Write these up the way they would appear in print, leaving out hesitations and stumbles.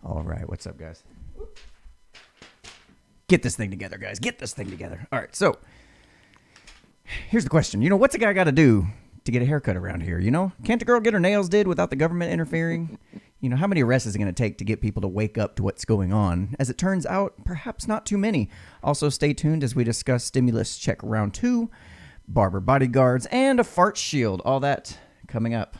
All right, what's up, guys? Get this thing together, guys. Get this thing together. All right, so here's the question. What's a guy got to do to get a haircut around here? Can't a girl get her nails did without the government interfering? How many arrests is it going to take to get people to wake up to what's going on? As it turns out, perhaps not too many. Also, stay tuned as we discuss stimulus check round 2, Barber Bodyguards, and a fart shield. All that coming up.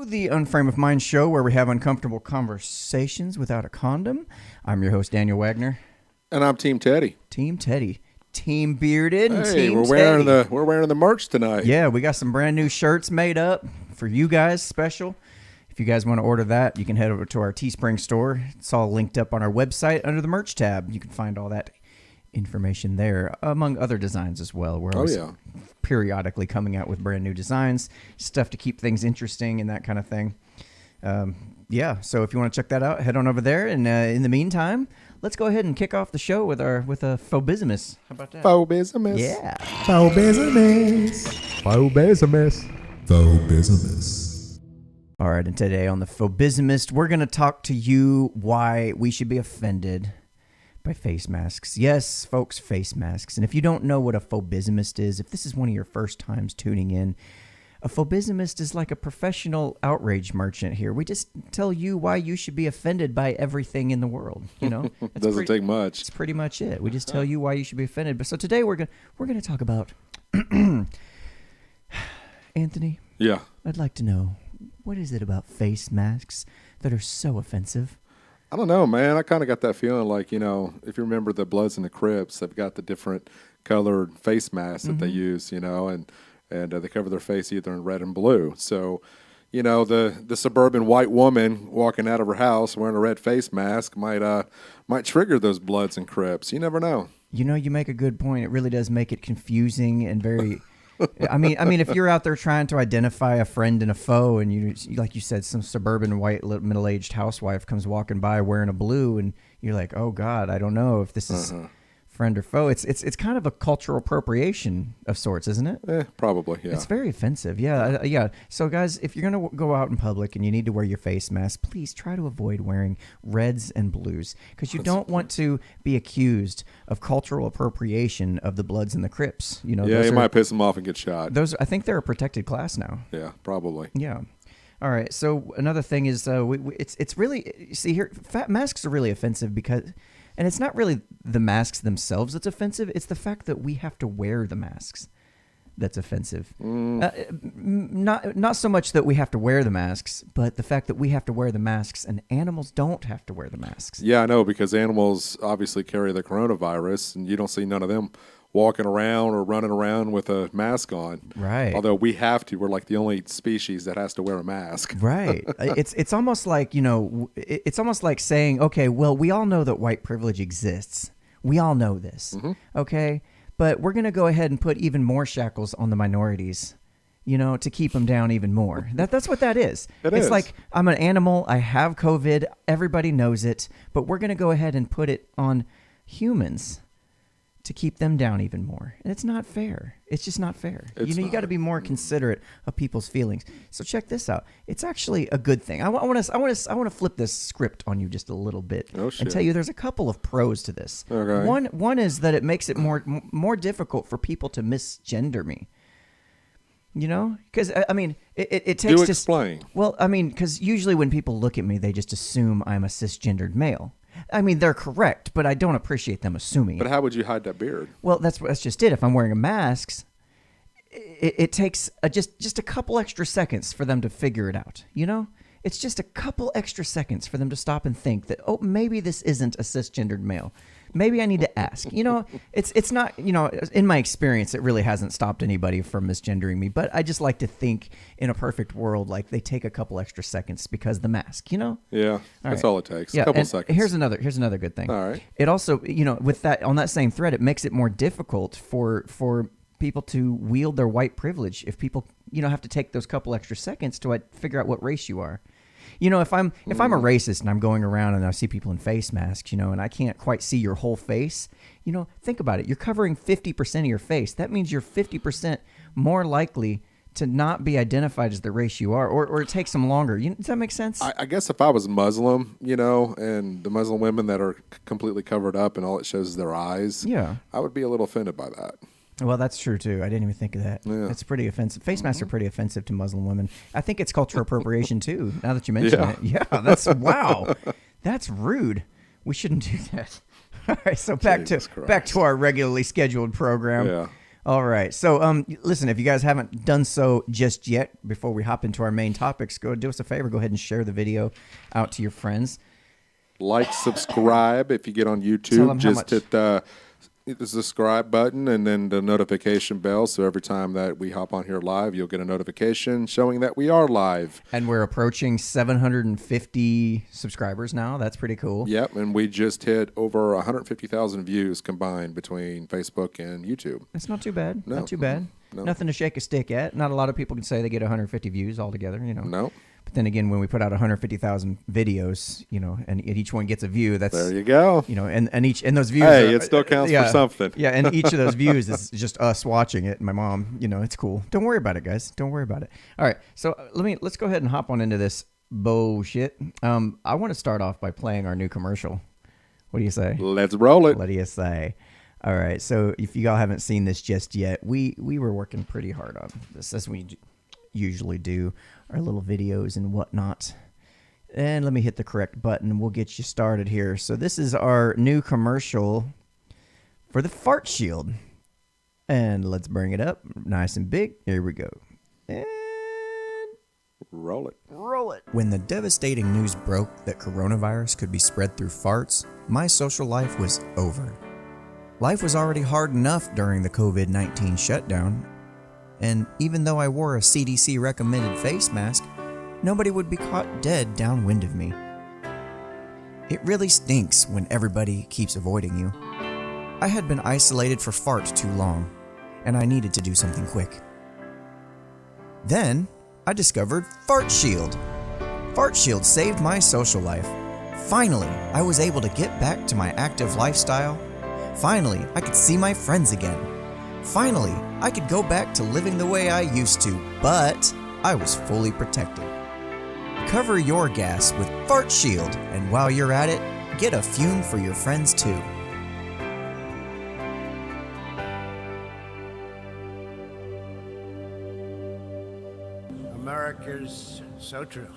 The Unframe of Mind show, where we have uncomfortable conversations without a condom. I'm your host, Daniel Wagner. And I'm Team Teddy. Team Teddy. Team Bearded and Hey, Team we're wearing the merch tonight. Yeah, we got some brand new shirts made up for you guys, special. If you guys want to order that, you can head over to our Teespring store. It's all linked up on our website under the merch tab. You can find all that information there, among other designs as well. We're always periodically coming out with brand new designs, stuff to keep things interesting and that kind of thing. So if you want to check that out, head on over there. And in the meantime, let's go ahead and kick off the show with a Phobizimus. How about that? Phobizimus. Yeah. Phobizimus. Phobizimus. Phobizimus. All right, and today on the Phobizimist, we're going to talk to you why we should be offended by face masks. Yes, folks, face masks. And if you don't know what a phobizimist is, if this is one of your first times tuning in, a phobizimist is like a professional outrage merchant here. We just tell you why you should be offended by everything in the world. Doesn't take much. That's pretty much it. We just tell you why you should be offended. But so today we're gonna talk about Anthony. Yeah. I'd like to know, what is it about face masks that are so offensive? I don't know, man. I kind of got that feeling like, if you remember the Bloods and the Crips, they've got the different colored face masks that they use, and they cover their face either in red and blue. So, the suburban white woman walking out of her house wearing a red face mask might trigger those Bloods and Crips. You never know. You make a good point. It really does make it confusing and very... I mean, if you're out there trying to identify a friend and a foe, and you, like you said, some suburban white middle-aged housewife comes walking by wearing a blue, and you're like, oh God, I don't know if this is friend or foe. It's kind of a cultural appropriation of sorts, isn't it? Probably, yeah. It's very offensive, yeah. So guys, if you're gonna go out in public and you need to wear your face mask, please try to avoid wearing reds and blues, because you don't want to be accused of cultural appropriation of the Bloods and the Crips. You might piss them off and get shot. I think they're a protected class now. Yeah, probably. Yeah. All right. So another thing is, it's really, see here, fat masks are really offensive because. And it's not really the masks themselves that's offensive. It's the fact that we have to wear the masks that's offensive. Not so much that we have to wear the masks, but the fact that we have to wear the masks and animals don't have to wear the masks. Yeah, I know, because animals obviously carry the coronavirus, and you don't see none of them walking around or running around with a mask on. Right. Although we have to. We're like the only species that has to wear a mask. Right. It's almost like, it's almost like saying, okay, well, we all know that white privilege exists. We all know this. Okay? But we're going to go ahead and put even more shackles on the minorities, to keep them down even more. That's what that is. It's like, I'm an animal. I have COVID. Everybody knows it. But we're going to go ahead and put it on humans to keep them down even more. And it's not fair. It's just not fair. You got to be more considerate of people's feelings. So check this out. It's actually a good thing. I want to flip this script on you just a little bit and tell you there's a couple of pros to this. Okay. One is that it makes it more difficult for people to misgender me. Because it takes. Do explain. Well, because usually when people look at me, they just assume I'm a cisgendered male. They're correct, but I don't appreciate them assuming. But how would you hide that beard? Well, that's just it. If I'm wearing a mask, it takes just a couple extra seconds for them to figure it out. It's just a couple extra seconds for them to stop and think that, oh, maybe this isn't a cisgendered male. Maybe I need to ask. It's not, in my experience, it really hasn't stopped anybody from misgendering me. But I just like to think in a perfect world, like they take a couple extra seconds because the mask, Yeah, that's all it takes. Yeah, a couple seconds. Here's another good thing. All right. It also, with that, on that same thread, it makes it more difficult for people to wield their white privilege if people, have to take those couple extra seconds to figure out what race you are. If I'm a racist and I'm going around and I see people in face masks, and I can't quite see your whole face, think about it. You're covering 50% of your face. That means you're 50% more likely to not be identified as the race you are, or it takes them longer. Does that make sense? I guess if I was Muslim, and the Muslim women that are completely covered up and all it shows is their eyes, I would be a little offended by that. Well, that's true, too. I didn't even think of that. Yeah. It's pretty offensive. Face masks are pretty offensive to Muslim women. I think it's cultural appropriation, too, now that you mention it. Yeah, wow. That's rude. We shouldn't do that. All right, so back to our regularly scheduled program. Yeah. All right. So, listen, if you guys haven't done so just yet, before we hop into our main topics, go do us a favor. Go ahead and share the video out to your friends. Like, subscribe. If you get on YouTube, just hit the subscribe button and then the notification bell. So every time that we hop on here live, you'll get a notification showing that we are live. And we're approaching 750 subscribers now. That's pretty cool. Yep. And we just hit over 150,000 views combined between Facebook and YouTube. That's not too bad. No. Not too bad. No. Nothing to shake a stick at. Not a lot of people can say they get 150 views altogether, No. But then again, when we put out 150,000 videos, and each one gets a view, that's there you go. And those views. Hey, it still counts for something. Yeah, and each of those views is just us watching it. And my mom, it's cool. Don't worry about it, guys. Don't worry about it. All right, so let's go ahead and hop on into this bullshit. I want to start off by playing our new commercial. What do you say? Let's roll it. What do you say? All right, so if you all haven't seen this just yet, we were working pretty hard on this, as we usually do, our little videos and whatnot. And let me hit the correct button and we'll get you started here. So this is our new commercial for the Fart Shield. And let's bring it up nice and big. Here we go. And roll it. Roll it. When the devastating news broke that coronavirus could be spread through farts, my social life was over. Life was already hard enough during the COVID-19 shutdown, and even though I wore a CDC recommended face mask, nobody would be caught dead downwind of me. It really stinks when everybody keeps avoiding you. I had been isolated for fart too long, and I needed to do something quick. Then, I discovered Fart Shield. Fart Shield saved my social life. Finally, I was able to get back to my active lifestyle. Finally, I could see my friends again. Finally, I could go back to living the way I used to, but I was fully protected. Cover your gas with Fart Shield, and while you're at it, get a fume for your friends too. America's so true.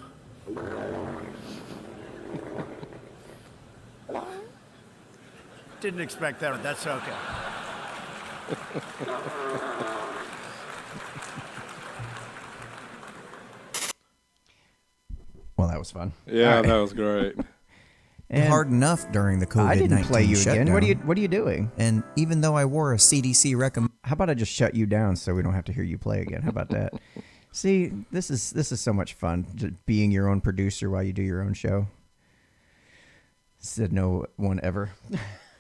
Didn't expect that, but that's okay. Well, that was fun. Yeah, that was great. And hard enough during the COVID-19 I didn't play you shutdown. again. What are you doing? And even though I wore a CDC recommend, how about I just shut you down so we don't have to hear you play again? How about that? See, this is so much fun, just being your own producer while you do your own show. Said no one ever.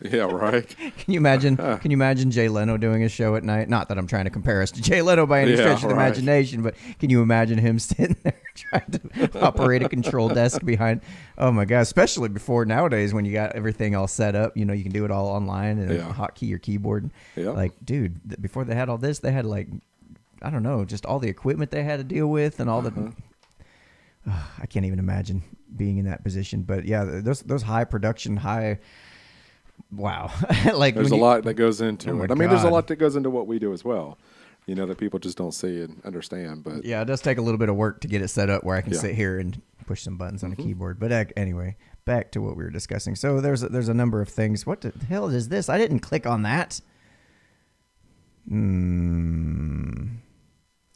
Yeah, right. Can you imagine Jay Leno doing a show at night? Not that I'm trying to compare us to Jay Leno by any stretch of the imagination, but can you imagine him sitting there trying to operate a control desk behind? Oh my God! Especially before nowadays when you got everything all set up, you can do it all online and hotkey your keyboard. Yeah. Like, dude, before they had all this, they had I don't know, just all the equipment they had to deal with and all the. I can't even imagine being in that position, but yeah, those high production, wow. There's a lot that goes into it. I mean, there's a God. lot that goes into what we do as well, that people just don't see and understand. But yeah, it does take a little bit of work to get it set up where I can sit here and push some buttons on a keyboard. But anyway, back to what we were discussing. So there's a number of things. What the hell is this? I didn't click on that.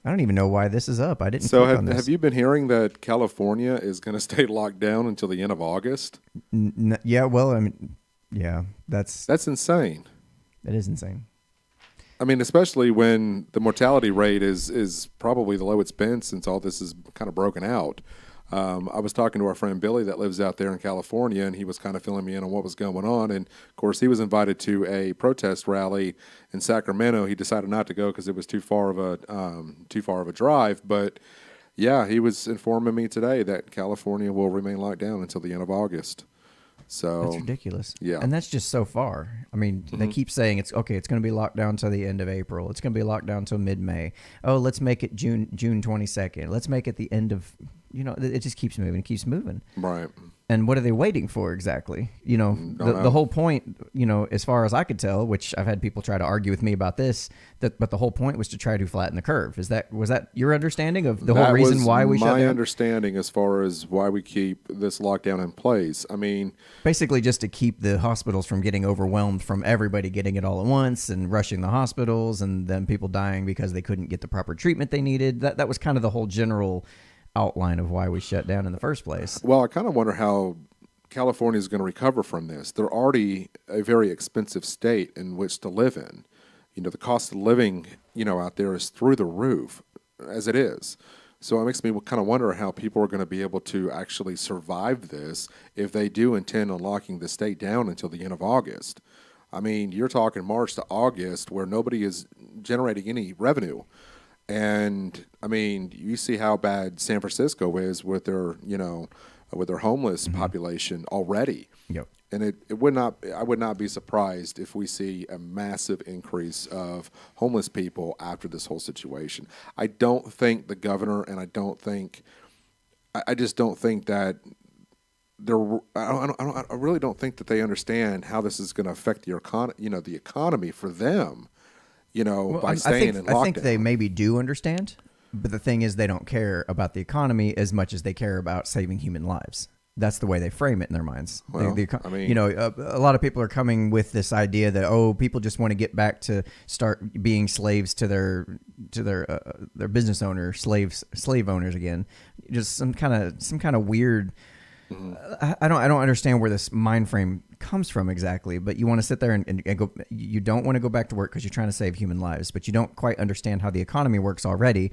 I don't even know why this is up. I didn't click on this. Have you been hearing that California is going to stay locked down until the end of August? Yeah, well, I mean, yeah, that's insane. That is insane. I mean, especially when the mortality rate is probably the lowest it's been since all this is kind of broken out. I was talking to our friend Billy that lives out there in California, and he was kind of filling me in on what was going on. And of course, he was invited to a protest rally in Sacramento. He decided not to go because it was too far of a drive. But yeah, he was informing me today that California will remain locked down until the end of August. So That's ridiculous. Yeah. And that's just so far. I mean, they keep saying it's going to be locked down till the end of April. It's going to be locked down till mid-May. Oh, let's make it June 22nd. Let's make it the end of, it just keeps moving. Right. And what are they waiting for exactly? The whole point, as far as I could tell, which I've had people try to argue with me about this, but the whole point was to try to flatten the curve. Was that your understanding of the whole reason why we shut down? My understanding as far as why we keep this lockdown in place. I mean, basically just to keep the hospitals from getting overwhelmed from everybody getting it all at once and rushing the hospitals and then people dying because they couldn't get the proper treatment they needed. That was kind of the whole general outline of why we shut down in the first place. Well, I kind of wonder how California is going to recover from this. They're already a very expensive state in which to live in. The cost of living, out there is through the roof as it is. So it makes me kind of wonder how people are going to be able to actually survive this if they do intend on locking the state down until the end of August. I mean, you're talking March to August where nobody is generating any revenue. And I mean, you see how bad San Francisco is with their, with their homeless population already. Yep. And I would not be surprised if we see a massive increase of homeless people after this whole situation. I don't think the governor and I just don't think that I really don't think that they understand how this is going to affect the economy for them. By staying in lockdown. I think they maybe do understand, but the thing is they don't care about the economy as much as they care about saving human lives. That's the way they frame it in their minds. Well, a lot of people are coming with this idea that, people just want to get back to start being slaves to their business owners, slave owners again. Just some kind of weird. I don't understand where this mind frame comes from exactly, but you want to sit there and go. You don't want to go back to work because you're trying to save human lives, but you don't quite understand how the economy works already.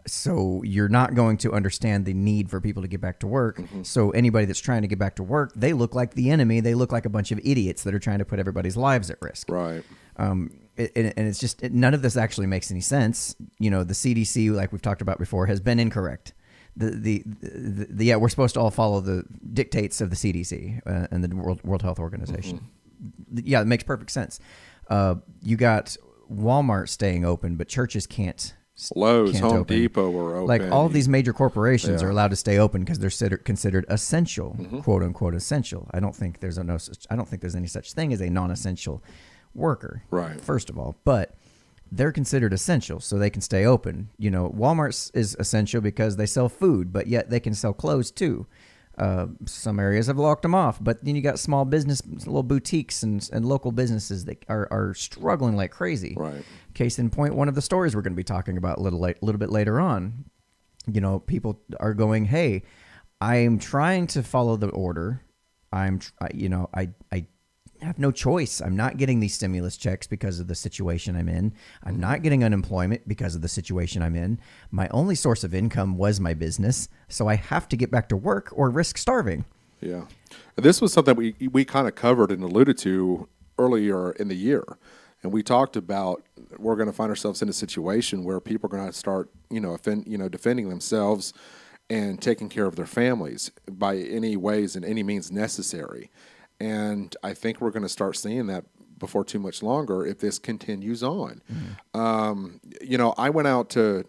So you're not going to understand the need for people to get back to work. So anybody that's trying to get back to work, they look like the enemy. They look like a bunch of idiots that are trying to put everybody's lives at risk. Right. And it's just none of this actually makes any sense. The CDC, like we've talked about before, has been incorrect. We're supposed to all follow the dictates of the CDC and the World Health Organization. Yeah, it makes perfect sense. You got Walmart staying open, but churches can't. Home open. Depot are open. Like all of these major corporations are allowed to stay open because they're considered essential, quote unquote essential. I don't think there's any such thing as a non-essential worker. Right. First of all, but they're considered essential, so they can stay open. Walmart is essential because they sell food, but yet they can sell clothes too. Some areas have locked them off, but then you got small business, little boutiques and local businesses that are struggling like crazy. Right. Case in point, one of the stories we're going to be talking about a little bit later on. People are going, "Hey, I'm trying to follow the order. I have no choice. I'm not getting these stimulus checks because of the situation I'm in. I'm not getting unemployment because of the situation I'm in. My only source of income was my business, so I have to get back to work or risk starving." Yeah. This was something we kind of covered and alluded to earlier in the year. And we talked about we're going to find ourselves in a situation where people are going to start, defending themselves and taking care of their families by any ways and any means necessary. And I think we're going to start seeing that before too much longer if this continues on. I went out a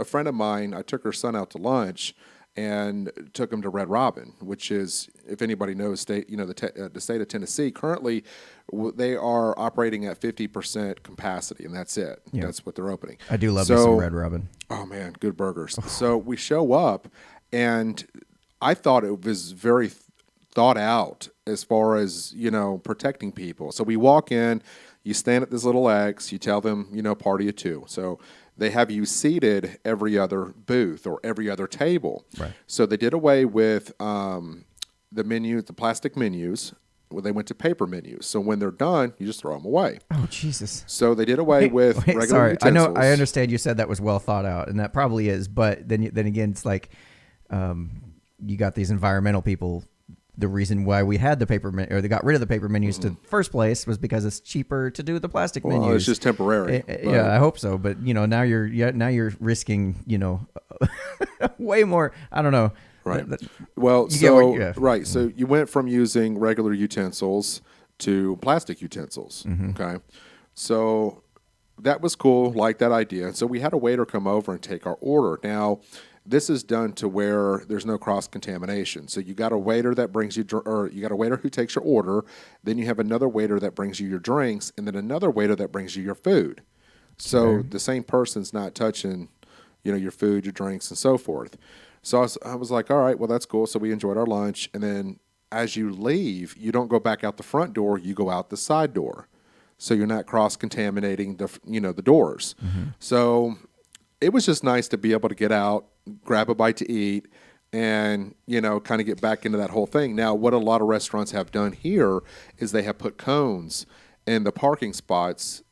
friend of mine, I took her son out to lunch and took him to Red Robin, which is, if anybody knows, the state of Tennessee, currently they are operating at 50% capacity, and that's it. Yeah. That's what they're opening. I do love me some Red Robin. Oh, man, good burgers. So we show up, and I thought it was very thought out as far as, protecting people. So we walk in, you stand at this little X, you tell them, party of two. So they have you seated every other booth or every other table. Right. So they did away with the menus, the plastic menus. Well, they went to paper menus. So when they're done, you just throw them away. Oh, Jesus. So they did away with regular utensils. I understand you said that was well thought out, and that probably is. But then again, it's like you got these environmental people. The reason why we had the paper or they got rid of the paper menus to the first place was because it's cheaper to do the plastic menus. It's just temporary. Yeah, I hope so. But now you're risking way more. I don't know. Right. So you went from using regular utensils to plastic utensils. Okay. So that was cool. Like that idea. So we had a waiter come over and take our order. Now, this is done to where there's no cross contamination. So you got a waiter that brings you, or you got a waiter who takes your order. Then you have another waiter that brings you your drinks, and then another waiter that brings you your food. So the same person's not touching, your food, your drinks, and so forth. So I was like, all right, well, that's cool. So we enjoyed our lunch. And then as you leave, you don't go back out the front door, you go out the side door. So you're not cross-contaminating the doors. So it was just nice to be able to get out, grab a bite to eat, and, kind of get back into that whole thing. Now, what a lot of restaurants have done here is they have put cones in the parking spots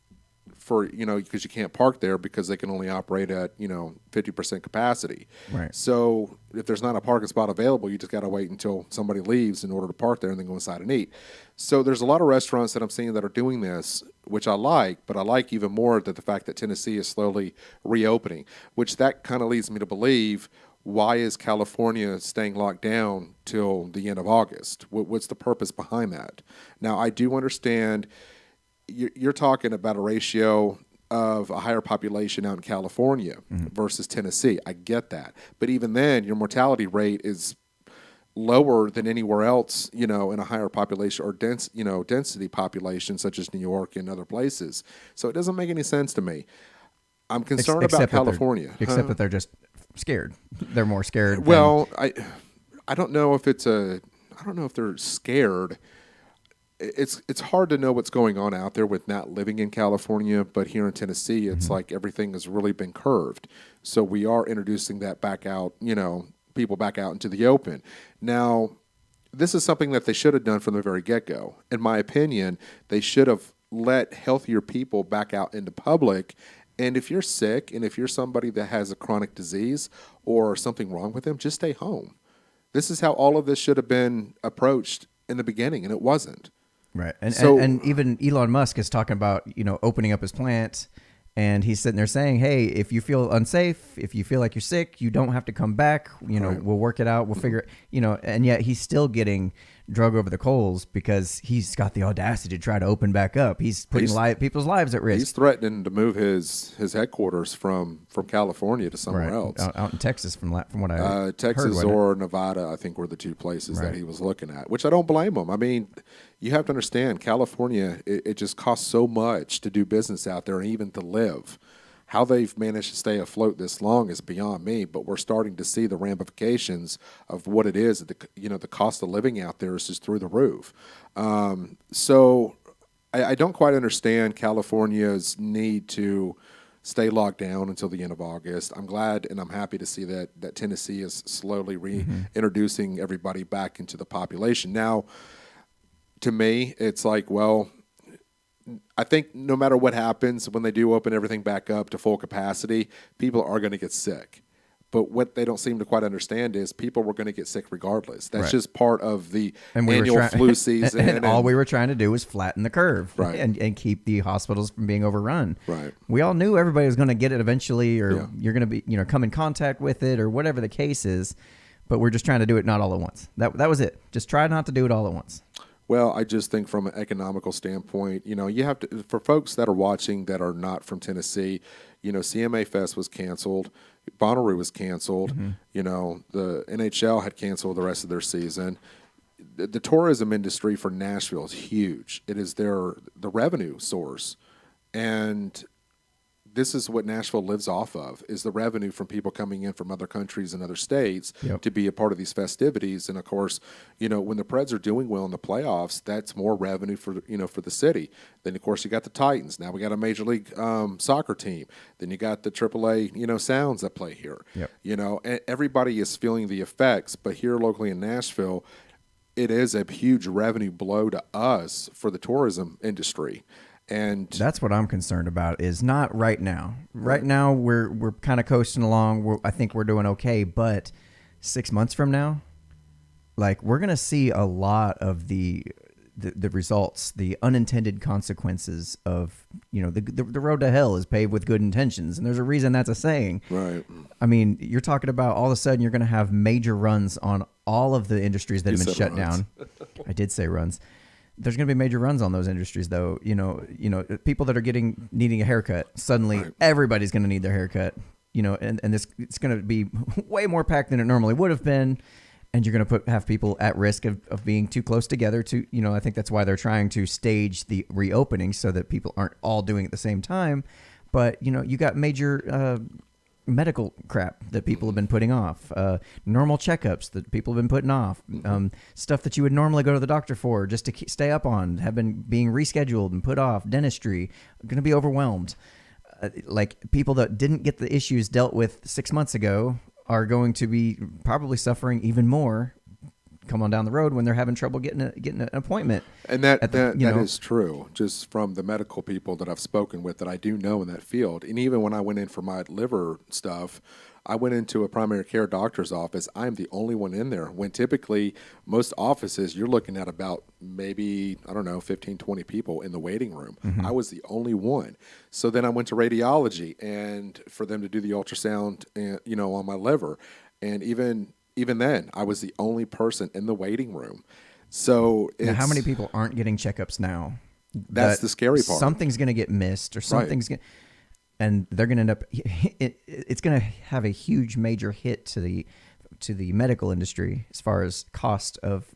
for, because you can't park there because they can only operate at, 50% capacity. Right. So if there's not a parking spot available, you just got to wait until somebody leaves in order to park there and then go inside and eat. So there's a lot of restaurants that I'm seeing that are doing this, which I like, but I like even more that the fact that Tennessee is slowly reopening, which that kind of leads me to believe, why is California staying locked down till the end of August? What's the purpose behind that? Now, I do understand you're talking about a ratio of a higher population out in California versus Tennessee. I get that. But even then, your mortality rate is lower than anywhere else, in a higher population or density population such as New York and other places. So it doesn't make any sense to me. I'm concerned about California. Except that they're just scared. They're more scared. Well, I don't know if I don't know if they're scared. It's hard to know what's going on out there with not living in California, but here in Tennessee, it's like everything has really been curved. So we are introducing that back out, people back out into the open. Now, this is something that they should have done from the very get-go. In my opinion, they should have let healthier people back out into public. And if you're sick and if you're somebody that has a chronic disease or something wrong with them, just stay home. This is how all of this should have been approached in the beginning, and it wasn't. Right. And even Elon Musk is talking about, opening up his plant, and he's sitting there saying, hey, if you feel unsafe, if you feel like you're sick, you don't have to come back. We'll work it out. We'll figure it, and yet he's still getting drug over the coals because he's got the audacity to try to open back up. He's putting people's lives at risk. He's threatening to move his headquarters from California to somewhere else. Out in Texas, from what I heard. Texas or Nevada, I think, were the two places that he was looking at, which I don't blame him. I mean, you have to understand, California, it just costs so much to do business out there and even to live. How they've managed to stay afloat this long is beyond me, but we're starting to see the ramifications of what it is. The cost of living out there is just through the roof. So I don't quite understand California's need to stay locked down until the end of August. I'm glad and I'm happy to see that Tennessee is slowly reintroducing everybody back into the population. Now, to me, it's like, well, I think no matter what happens, when they do open everything back up to full capacity, people are going to get sick. But what they don't seem to quite understand is people were going to get sick regardless. That's just part of the annual flu season. And all we were trying to do was flatten the curve and keep the hospitals from being overrun. Right. We all knew everybody was going to get it eventually, or you're going to be, come in contact with it, or whatever the case is. But we're just trying to do it not all at once. That was it. Just try not to do it all at once. Well, I just think from an economical standpoint, you have to, for folks that are watching that are not from Tennessee, CMA Fest was canceled, Bonnaroo was canceled, the NHL had canceled the rest of their season. The tourism industry for Nashville is huge. It is the revenue source, and this is what Nashville lives off of, is the revenue from people coming in from other countries and other states to be a part of these festivities. And of course, when the Preds are doing well in the playoffs, that's more revenue for the city. Then of course you got the Titans. Now we got a Major League soccer team. Then you got the AAA Sounds that play here. And everybody is feeling the effects. But here locally in Nashville, it is a huge revenue blow to us for the tourism industry. And that's what I'm concerned about, is not right now. Right now, we're kind of coasting along. I think we're doing okay, but 6 months from now, like we're gonna see a lot of the results, the unintended consequences of, you know, the road to hell is paved with good intentions, and there's a reason that's a saying. Right. I mean, you're talking about all of a sudden you're going to have major runs on all of the industries that have been shut down. I did say runs. There's going to be major runs on those industries, though. You know, people that are needing a haircut, suddenly everybody's going to need their haircut. You know, and it's going to be way more packed than it normally would have been. And you're going to have people at risk of being too close together to, you know, I think that's why they're trying to stage the reopening so that people aren't all doing it at the same time. But, you know, you got major medical crap that people have been putting off, normal checkups that people have been putting off, stuff that you would normally go to the doctor for just to stay up on, have been being rescheduled and put off, dentistry, going to be overwhelmed. Like people that didn't get the issues dealt with 6 months ago are going to be probably suffering even more come on down the road when they're having trouble getting an appointment. And that is true, just from the medical people that I've spoken with that I do know in that field. And even when I went in for my liver stuff, I went into a primary care doctor's office. I'm the only one in there, when typically most offices you're looking at about maybe, 15, 20 people in the waiting room. Mm-hmm. I was the only one. So then I went to radiology and for them to do the ultrasound and, on my liver. And even then I was the only person in the waiting room. So now, how many people aren't getting checkups now? That's the scary part. Something's going to get missed or something's going to... And they're going to end up. It's going to have a huge, major hit to the medical industry as far as cost of,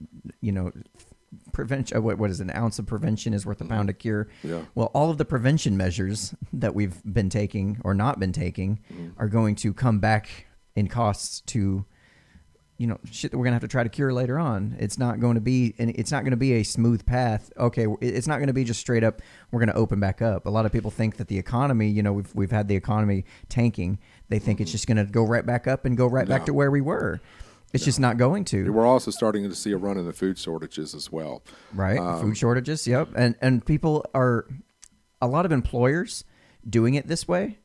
prevention. What is an ounce of prevention is worth a pound of cure? Yeah. Well, all of the prevention measures that we've been taking or not been taking are going to come back in costs to, shit that we're gonna have to try to cure later on. It's not going to be, and it's not going to be a smooth path. Okay, it's not going to be just straight up. We're going to open back up. A lot of people think that the economy, we've had the economy tanking. They think it's just going to go right back up and go right back to where we were. It's just not going to. We're also starting to see a run in the food shortages as well. Right, food shortages. Yep, and people are, a lot of employers doing it this way,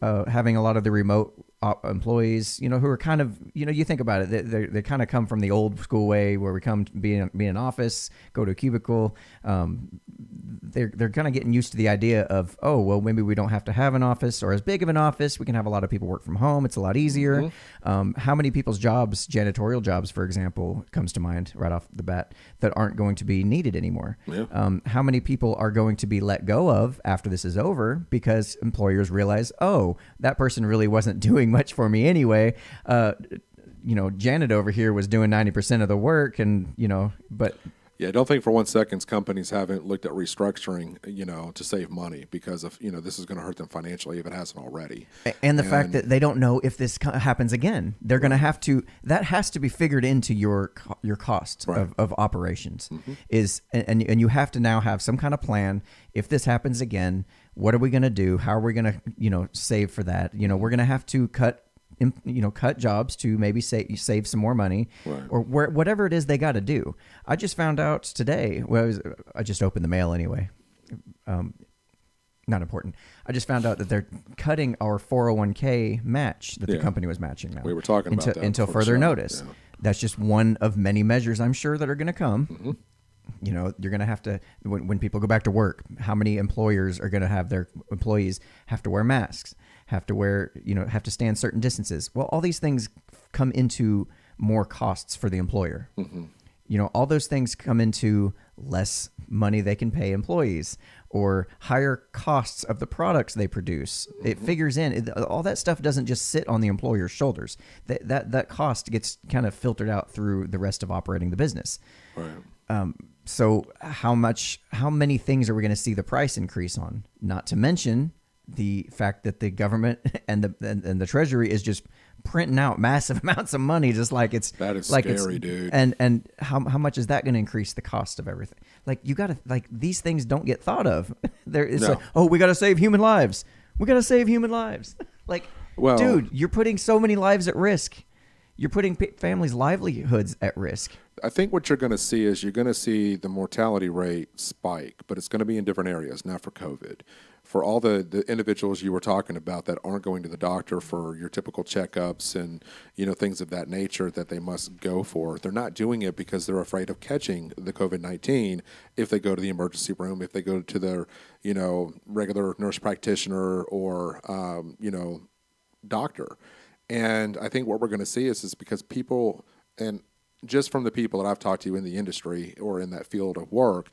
having a lot of the remote employees, who are kind of, you think about it, they kind of come from the old school way where we come to be in an office, go to a cubicle. They're kind of getting used to the idea of, oh, well, maybe we don't have to have an office or as big of an office. We can have a lot of people work from home. It's a lot easier. How many people's jobs, janitorial jobs, for example, comes to mind right off the bat that aren't going to be needed anymore? Yeah. How many people are going to be let go of after this is over because employers realize, oh, that person really wasn't doing much for me anyway. Janet over here was doing 90% of the work, and but. Yeah, I don't think for 1 second companies haven't looked at restructuring, to save money because of, this is going to hurt them financially if it hasn't already. And the fact that they don't know if this happens again. They're going to have to, that has to be figured into your cost of operations. Is and you have to now have some kind of plan. If this happens again, what are we going to do? How are we going to, save for that? We're going to have to cut jobs to maybe save some more money, or whatever it is they got to do. I just found out today. Well, I just opened the mail anyway. Not important. I just found out that they're cutting our 401k match that the company was matching now. We were talking about that until further notice. Yeah. That's just one of many measures I'm sure that are going to come. You're going to have to, when people go back to work, how many employers are going to have their employees have to wear masks? Have to stand certain distances. Well, all these things come into more costs for the employer. All those things come into less money they can pay employees or higher costs of the products they produce. It figures in. All that stuff doesn't just sit on the employer's shoulders. That cost gets kind of filtered out through the rest of operating the business. Right. So how many things are we going to see the price increase on? Not to mention the fact that the government and the Treasury is just printing out massive amounts of money, just like it's that is like scary, dude. And how much is that going to increase the cost of everything? Like you got to these things don't get thought of. It's like, oh, we got to save human lives. We got to save human lives. Dude, you're putting so many lives at risk. You're putting families' livelihoods at risk. I think what you're going to see is you're going to see the mortality rate spike, but it's going to be in different areas, not for COVID. For all the individuals you were talking about that aren't going to the doctor for your typical checkups and, things of that nature that they must go for, they're not doing it because they're afraid of catching the COVID-19 if they go to the emergency room, if they go to their, regular nurse practitioner or, doctor. And I think what we're going to see is because people, and just from the people that I've talked to in the industry or in that field of work,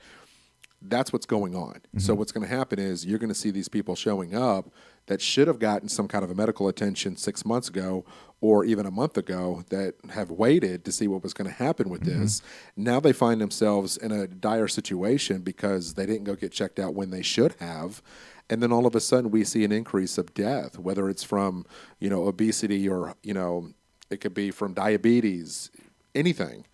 that's what's going on. Mm-hmm. So what's going to happen is you're going to see these people showing up that should have gotten some kind of a medical attention 6 months ago or even a month ago that have waited to see what was going to happen with this. Now they find themselves in a dire situation because they didn't go get checked out when they should have. And then all of a sudden we see an increase of death, whether it's from, obesity or, it could be from diabetes, anything.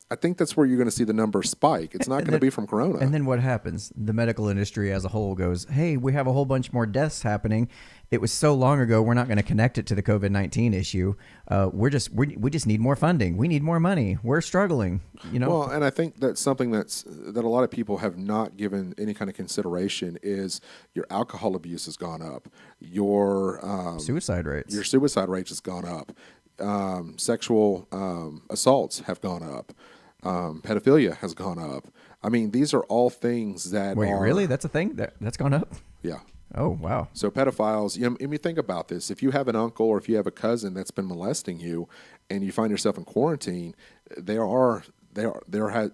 I think that's where you're going to see the numbers spike. It's not going to be from corona. And then what happens? The medical industry as a whole goes, hey, we have a whole bunch more deaths happening. It was so long ago, we're not going to connect it to the COVID-19 issue. We just need more funding. We need more money. We're struggling. Well, and I think that's something that a lot of people have not given any kind of consideration is your alcohol abuse has gone up. Your suicide rates. Your suicide rates has gone up. Sexual assaults have gone up. Pedophilia has gone up. I mean, these are all things that Wait, really? That's a thing? That's gone up? Yeah. Oh, wow. So pedophiles, if you think about this, if you have an uncle or if you have a cousin that's been molesting you and you find yourself in quarantine, there are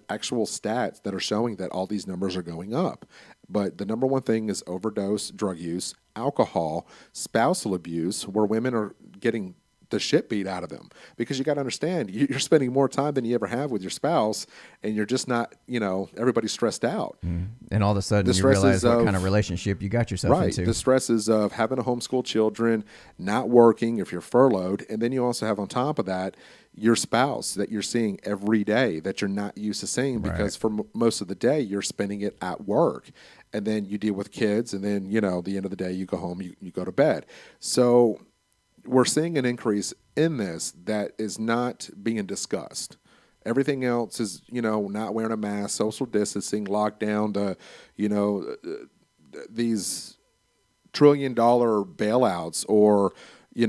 actual stats that are showing that all these numbers are going up. But the number one thing is overdose, drug use, alcohol, spousal abuse, where women are getting the shit beat out of them, because you got to understand you're spending more time than you ever have with your spouse, and you're just not, everybody's stressed out. And all of a sudden you realize what kind of relationship you got yourself into. The stresses of having to homeschool children, not working if you're furloughed, and then you also have on top of that your spouse that you're seeing every day that you're not used to seeing because for most of the day you're spending it at work, and then you deal with kids, and then the end of the day you go home, you go to bed. So we're seeing an increase in this that is not being discussed. Everything else is, not wearing a mask, social distancing, lockdown, these $1 trillion bailouts or,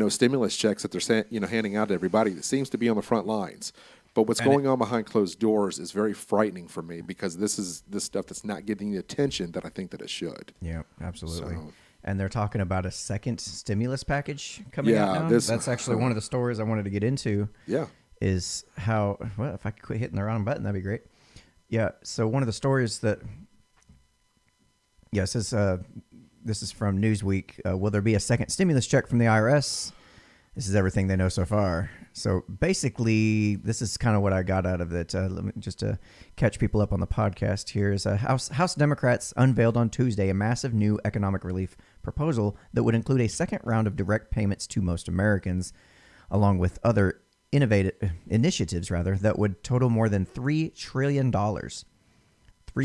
stimulus checks that they're handing out to everybody. That seems to be on the front lines. But what's going on behind closed doors is very frightening for me, because this is the stuff that's not getting the attention that I think that it should. Yeah, absolutely. And they're talking about a second stimulus package coming out now. That's actually one of the stories I wanted to get into. Yeah. Is how, well, if I could quit hitting the wrong button, that'd be great. Yeah, so one of the stories that, this is from Newsweek. Will there be a second stimulus check from the IRS? This is everything they know so far. So basically, this is kind of what I got out of it. Let me just to catch people up on the podcast here. Is House Democrats unveiled on Tuesday a massive new economic relief proposal that would include a second round of direct payments to most Americans, along with other innovative initiatives that would total more than $3 trillion. $3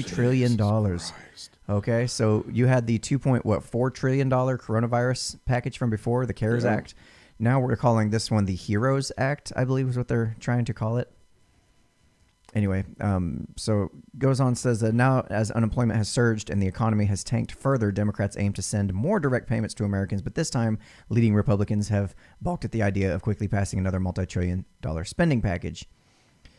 trillion. Okay, so you had the $4 trillion coronavirus package from before, the CARES Act. Now we're calling this one the HEROES Act, I believe is what they're trying to call it. Anyway, so goes on, says that now as unemployment has surged and the economy has tanked further, Democrats aim to send more direct payments to Americans, but this time leading Republicans have balked at the idea of quickly passing another multi-trillion-dollar spending package.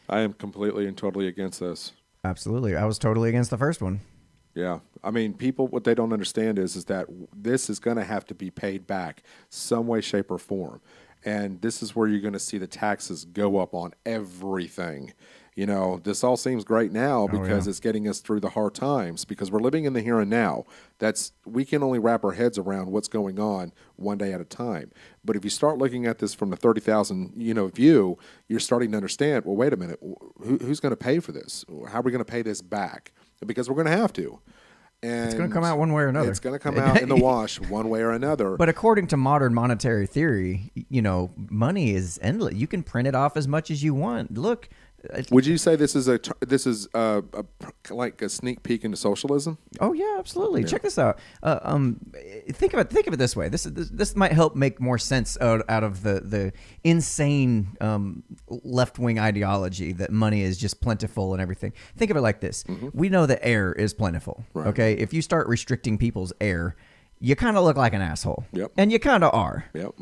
I am completely and totally against this. Absolutely. I was totally against the first one. Yeah. I mean, people, what they don't understand is that this is going to have to be paid back some way, shape, or form. And this is where you're going to see the taxes go up on everything. This all seems great now because it's getting us through the hard times, because we're living in the here and now. We can only wrap our heads around what's going on one day at a time. But if you start looking at this from the 30,000, view, you're starting to understand, well, wait a minute, who's going to pay for this? How are we going to pay this back? Because we're going to have to. And it's going to come out one way or another. It's going to come out in the wash one way or another. But according to modern monetary theory, money is endless. You can print it off as much as you want. Look, Would you say this is like a sneak peek into socialism? Oh yeah, absolutely. Check this out. Think of it this way. This might help make more sense out of the insane left wing ideology that money is just plentiful and everything. Think of it like this. We know that air is plentiful. Right. Okay, if you start restricting people's air, you kind of look like an asshole. Yep. And you kind of are. Yep.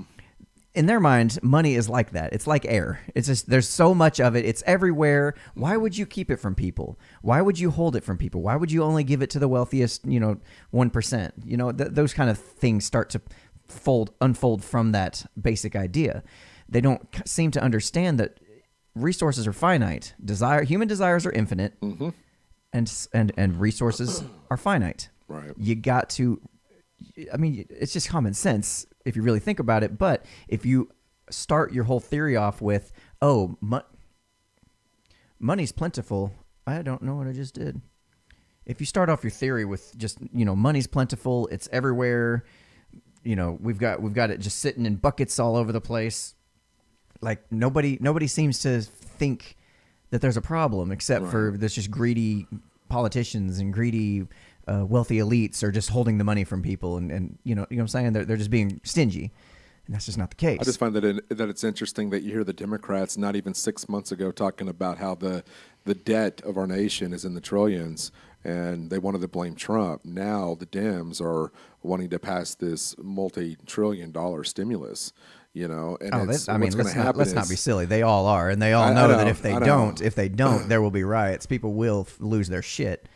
In their mind, money is like that. It's like air. It's just there's so much of it. It's everywhere. Why would you keep it from people? Why would you hold it from people? Why would you only give it to the wealthiest, 1%? Those kind of things start to unfold from that basic idea. They don't seem to understand that resources are finite. Human desires are infinite, and resources are finite. Right. You got to. I mean, it's just common sense if you really think about it. But if you start your whole theory off with, money's plentiful, I don't know what I just did. If you start off your theory with just, money's plentiful, it's everywhere, we've got it just sitting in buckets all over the place. Like nobody seems to think that there's a problem except for there's just greedy politicians and greedy wealthy elites are just holding the money from people, and you know what I'm saying? They're just being stingy, and that's just not the case. I just find that it's interesting that you hear the Democrats not even 6 months ago talking about how the debt of our nation is in the trillions, and they wanted to blame Trump. Now the Dems are wanting to pass this multi-trillion-dollar stimulus. And what's going to happen? Let's not be silly. They all are, and they all know that if they don't, there will be riots. People will lose their shit.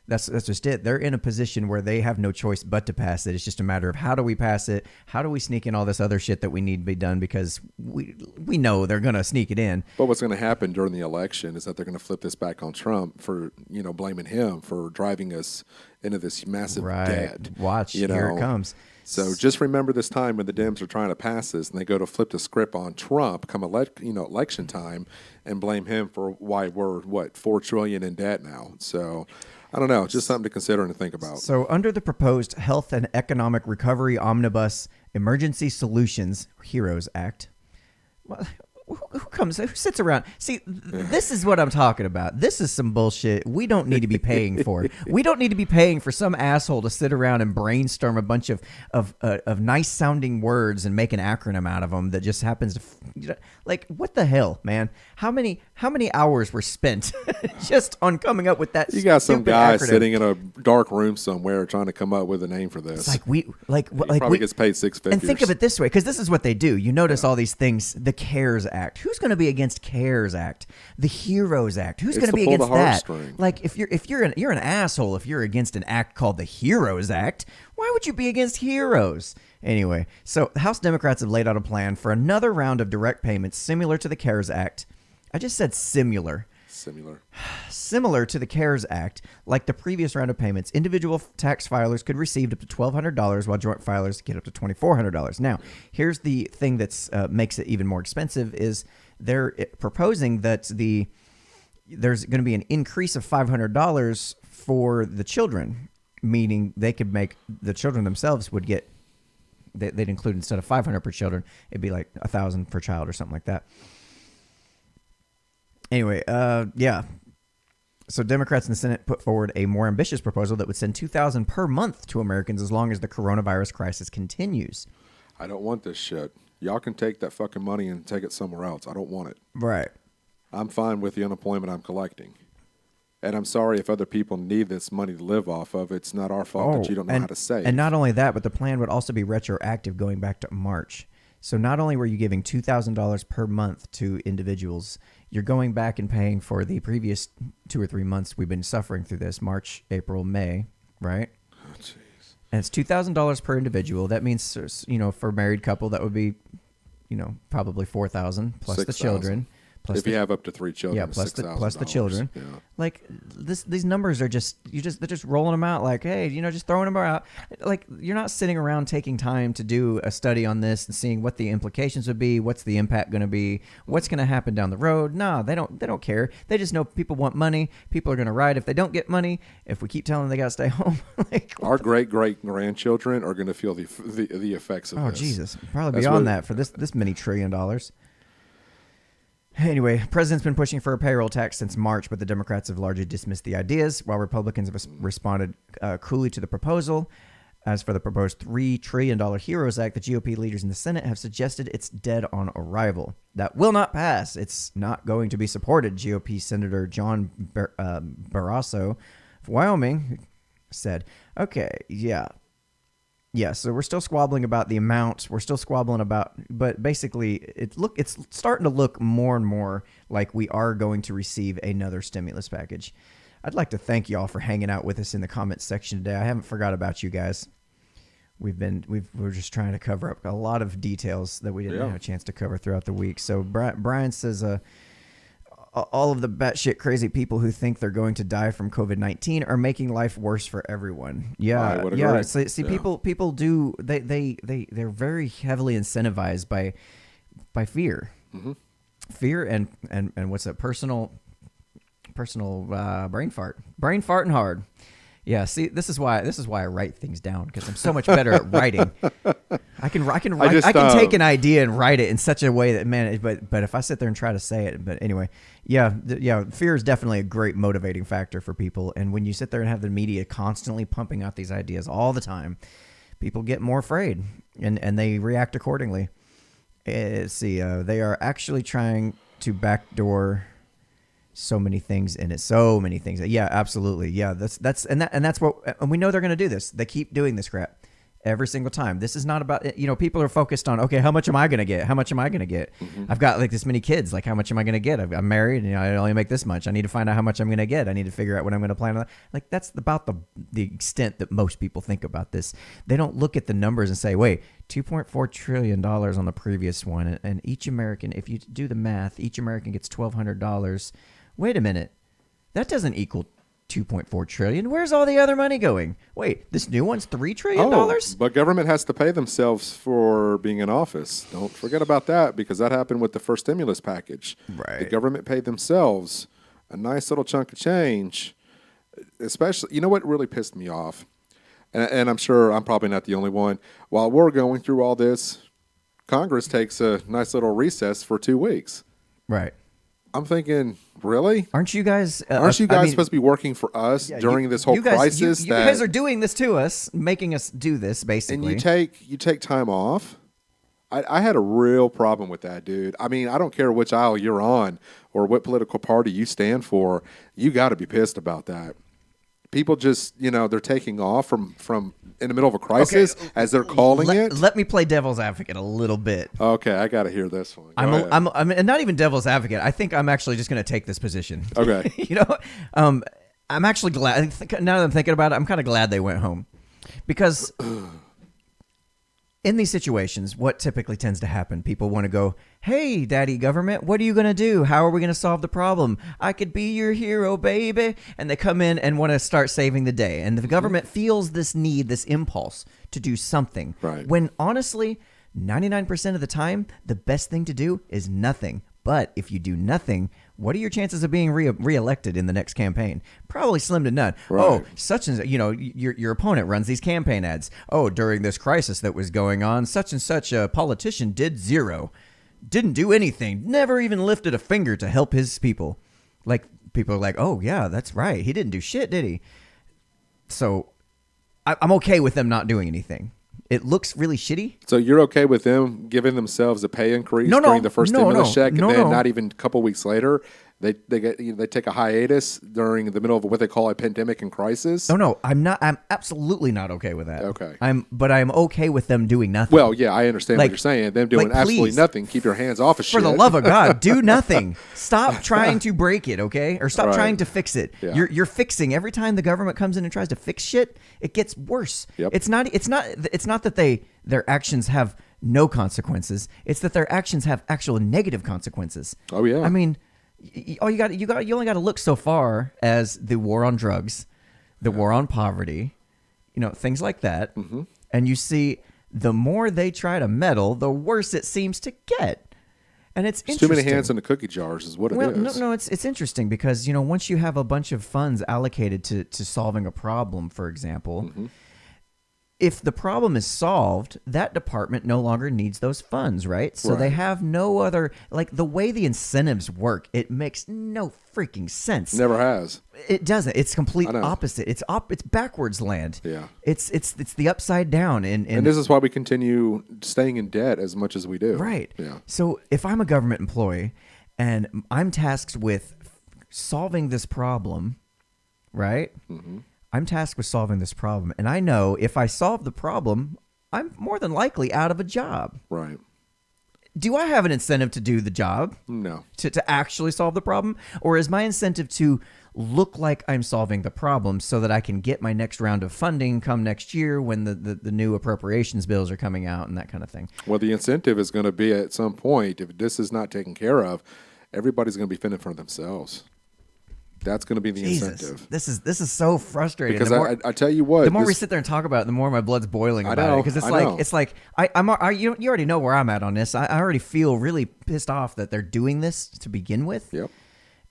That's just it. They're in a position where they have no choice but to pass it. It's just a matter of how do we pass it? How do we sneak in all this other shit that we need to be done, because we know they're going to sneak it in. But what's going to happen during the election is that they're going to flip this back on Trump for, blaming him for driving us into this massive debt. Watch, here it comes. So just remember this time when the Dems are trying to pass this, and they go to flip the script on Trump come election time, and blame him for why we're $4 trillion in debt now. So I don't know, just something to consider and to think about. So under the proposed Health and Economic Recovery Omnibus Emergency Solutions Heroes Act, who sits around? See, this is what I'm talking about. This is some bullshit we don't need to be paying for. We don't need to be paying for some asshole to sit around and brainstorm a bunch of nice sounding words and make an acronym out of them that just happens to, what the hell, man? How many hours were spent just on coming up with that? You got some guy acronym sitting in a dark room somewhere trying to come up with a name for this. He probably gets paid six figures. And think of it this way, because this is what they do. You notice all these things. The CARES Act. Who's going to be against CARES Act? The HEROES Act. Who's going to be against that? Like, if you're an asshole if you're against an act called the HEROES Act. Why would you be against heroes? Anyway, so House Democrats have laid out a plan for another round of direct payments similar to the CARES Act. I just said similar. Similar to the CARES Act, like the previous round of payments, individual tax filers could receive up to $1,200, while joint filers get up to $2,400. Now, here's the thing that's makes it even more expensive: is they're proposing that there's going to be an increase of $500 for the children, meaning they could make the children themselves would get. They'd include, instead of $500 per children, it'd be like $1,000 per child or something like that. Anyway, yeah. So Democrats in the Senate put forward a more ambitious proposal that would send $2,000 per month to Americans as long as the coronavirus crisis continues. I don't want this shit. Y'all can take that fucking money and take it somewhere else. I don't want it. Right. I'm fine with the unemployment I'm collecting. And I'm sorry if other people need this money to live off of. It's not our fault that you don't know how to save. And not only that, but the plan would also be retroactive going back to March. So not only were you giving $2,000 per month to individuals, you're going back and paying for the previous 2 or 3 months we've been suffering through this, March, April, May, right? Oh, jeez. And it's $2,000 per individual. That means, for a married couple, that would be, probably $4,000 plus 6, the children. If you have up to 3 children, yeah, plus the children. Yeah. Like these numbers are they're just rolling them out. Like, hey, just throwing them out. Like, you're not sitting around taking time to do a study on this and seeing what the implications would be, what's the impact going to be, what's going to happen down the road. No, they don't care. They just know people want money. People are going to riot if they don't get money. If we keep telling them they got to stay home, our great grandchildren are going to feel the effects of this. Oh Jesus, probably beyond that for this many $1 trillion. Anyway, president's been pushing for a payroll tax since March, but the Democrats have largely dismissed the ideas, while Republicans have responded coolly to the proposal. As for the proposed $3 trillion HEROES Act, the GOP leaders in the Senate have suggested it's dead on arrival. That will not pass. It's not going to be supported, GOP Senator John Barrasso of Wyoming said. Okay, yeah. Yeah, so we're still squabbling about the amounts. We're still squabbling about, but basically, it's starting to look more and more like we are going to receive another stimulus package. I'd like to thank y'all for hanging out with us in the comments section today. I haven't forgot about you guys. We're just trying to cover up a lot of details that we didn't have a chance to cover throughout the week. So Brian says, all of the batshit crazy people who think they're going to die from COVID-19 are making life worse for everyone. Yeah, yeah. So, see, people do they're very heavily incentivized by fear, fear and what's that? Personal brain farting hard. Yeah, see, this is why I write things down, because I'm so much better at writing. I can take an idea and write it in such a way that, man, but if I sit there and try to say it, but anyway, yeah, fear is definitely a great motivating factor for people. And when you sit there and have the media constantly pumping out these ideas all the time, people get more afraid and they react accordingly. They are actually trying to backdoor so many things in it. So many things. Yeah, absolutely. Yeah, that's what, and we know they're going to do this. They keep doing this crap every single time. This is not about, people are focused on, okay, how much am I going to get? How much am I going to get? I've got like this many kids. Like, how much am I going to get? I'm married and I only make this much. I need to find out how much I'm going to get. I need to figure out what I'm going to plan on. Like, that's about the extent that most people think about this. They don't look at the numbers and say, wait, $2.4 trillion on the previous one. And each American, if you do the math, each American gets $1,200. Wait a minute. That doesn't equal $2.4 trillion. Where's all the other money going? Wait, this new one's $3 trillion? But government has to pay themselves for being in office. Don't forget about that, because that happened with the first stimulus package. Right. The government paid themselves a nice little chunk of change. Especially, you know what really pissed me off? And I'm sure I'm probably not the only one. While we're going through all this, Congress takes a nice little recess for 2 weeks. Right. I'm thinking, really? Aren't you guys supposed to be working for us during this whole crisis? You guys are doing this to us, making us do this, basically. And you take time off. I had a real problem with that, dude. I mean, I don't care which aisle you're on or what political party you stand for. You got to be pissed about that. People just, they're taking off from in the middle of a crisis, as they're calling it. Let me play devil's advocate a little bit. Okay, I got to hear this one. I'm and not even devil's advocate. I think I'm actually just going to take this position. Okay. I'm actually glad. Now that I'm thinking about it, I'm kind of glad they went home, because in these situations, what typically tends to happen, people want to go, hey, daddy government, what are you going to do? How are we going to solve the problem? I could be your hero, baby. And they come in and want to start saving the day. And the government feels this need, this impulse to do something. Right. When honestly, 99% of the time, the best thing to do is nothing. But if you do nothing, what are your chances of being reelected in the next campaign? Probably slim to none. Right. Oh, such and your opponent runs these campaign ads. Oh, during this crisis that was going on, such and such a politician did zero, didn't do anything, never even lifted a finger to help his people. Like, people are like, oh yeah, that's right, he didn't do shit, did he? So I'm okay with them not doing anything. It looks really shitty. So you're okay with them giving themselves a pay increase during the first stimulus check, and then not even a couple weeks later, they take a hiatus during the middle of what they call a pandemic and crisis? No, I'm not. I'm absolutely not okay with that. Okay. I'm okay with them doing nothing. Well, yeah, I understand what you're saying. Them doing absolutely nothing. Keep your hands off of shit. For the love of God, do nothing. Stop trying to break it, okay? Or stop trying to fix it. Yeah. You're fixing. Every time the government comes in and tries to fix shit, it gets worse. Yep. It's not that their actions have no consequences. It's that their actions have actual negative consequences. Oh yeah. I mean, you only got to look so far as the war on drugs, the war on poverty, things like that. Mm-hmm. And you see, the more they try to meddle, the worse it seems to get. And it's interesting. Too many hands in the cookie jars is what it is. No, it's interesting because, once you have a bunch of funds allocated to solving a problem, for example, if the problem is solved, that department no longer needs those funds, right? So they Right. have no other, like the way the incentives work, it makes no freaking sense. Never has. It doesn't. It's complete I know. opposite. It's backwards land. Yeah. It's the upside down. And And this is why we continue staying in debt as much as we do. right. Yeah. So if I'm a government employee and I'm tasked with solving this problem, right? Mm-hmm. I'm tasked with solving this problem, and I know if I solve the problem, I'm more than likely out of a job. Right. Do I have an incentive to do the job, No. to actually solve the problem? Or is my incentive to look like I'm solving the problem so that I can get my next round of funding come next year when the new appropriations bills are coming out and that kind of thing? Well, the incentive is going to be at some point, if this is not taken care of, everybody's going to be fending for themselves. That's going to be the incentive. This is so frustrating. Because The more- I tell you what, the more we this- sit there and talk about it, the more my blood's boiling I about know, it. Because I know. it's like you already know where I'm at on this. I already feel really pissed off that they're doing this to begin with. Yep.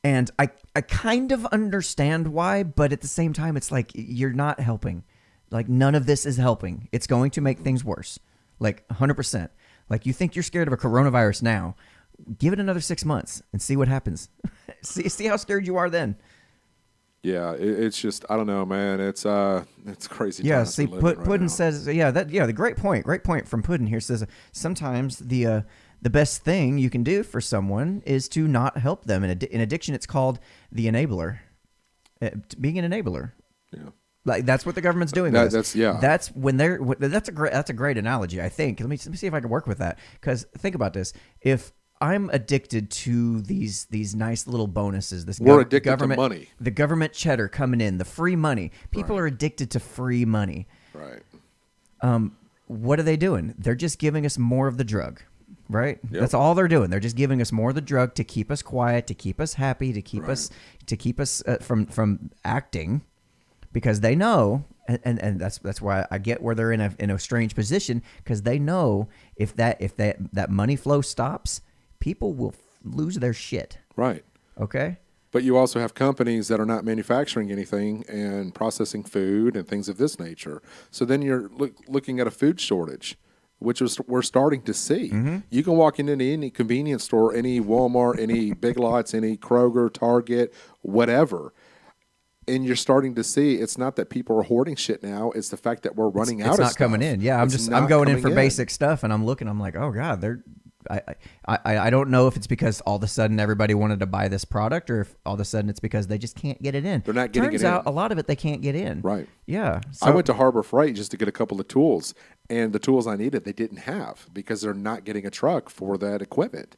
And I kind of understand why, but at the same time, it's like you're not helping. Like none of this is helping. It's going to make things worse. Like 100%. Like you think you're scared of a coronavirus now. Give it another 6 months and see what happens. see how scared you are then. Yeah, it's just, I don't know, man. It's crazy. Yeah, times see, we're living right Puddin now. says, the great point from Puddin here says sometimes the best thing you can do for someone is to not help them. In addiction, it's called the enabler, being an enabler. Yeah. Like that's what the government's doing. That- with us. that's- yeah. That's when they're. That's a great analogy. I think. Let me see if I can work with that. Because think about this: if I'm addicted to these nice little bonuses, this We're addicted to government money. the government cheddar coming in, the free money. People Right. are addicted to free money. Right. What are they doing? They're just giving us more of the drug, right? Yep. That's all they're doing. They're just giving us more of the drug to keep us quiet, to keep us happy, to keep us from acting, because they know, and that's why I get where they're in a strange position, because they know if that money flow stops, people will lose their shit. Right. Okay. But you also have companies that are not manufacturing anything and processing food and things of this nature. So then you're looking at a food shortage, which we're starting to see. Mm-hmm. You can walk into any convenience store, any Walmart, any Big Lots, any Kroger, Target, whatever, and you're starting to see it's not that people are hoarding shit now. It's the fact that we're running out of stuff. It's not coming in. Yeah, I'm going in for basic stuff, and I'm looking. I'm like, oh god, I don't know if it's because all of a sudden everybody wanted to buy this product, or if all of a sudden it's because they just can't get it in. They're not getting Turns it out in. a lot of it they can't get in. Right. Yeah. I went to Harbor Freight just to get a couple of tools, and the tools I needed they didn't have because they're not getting a truck for that equipment.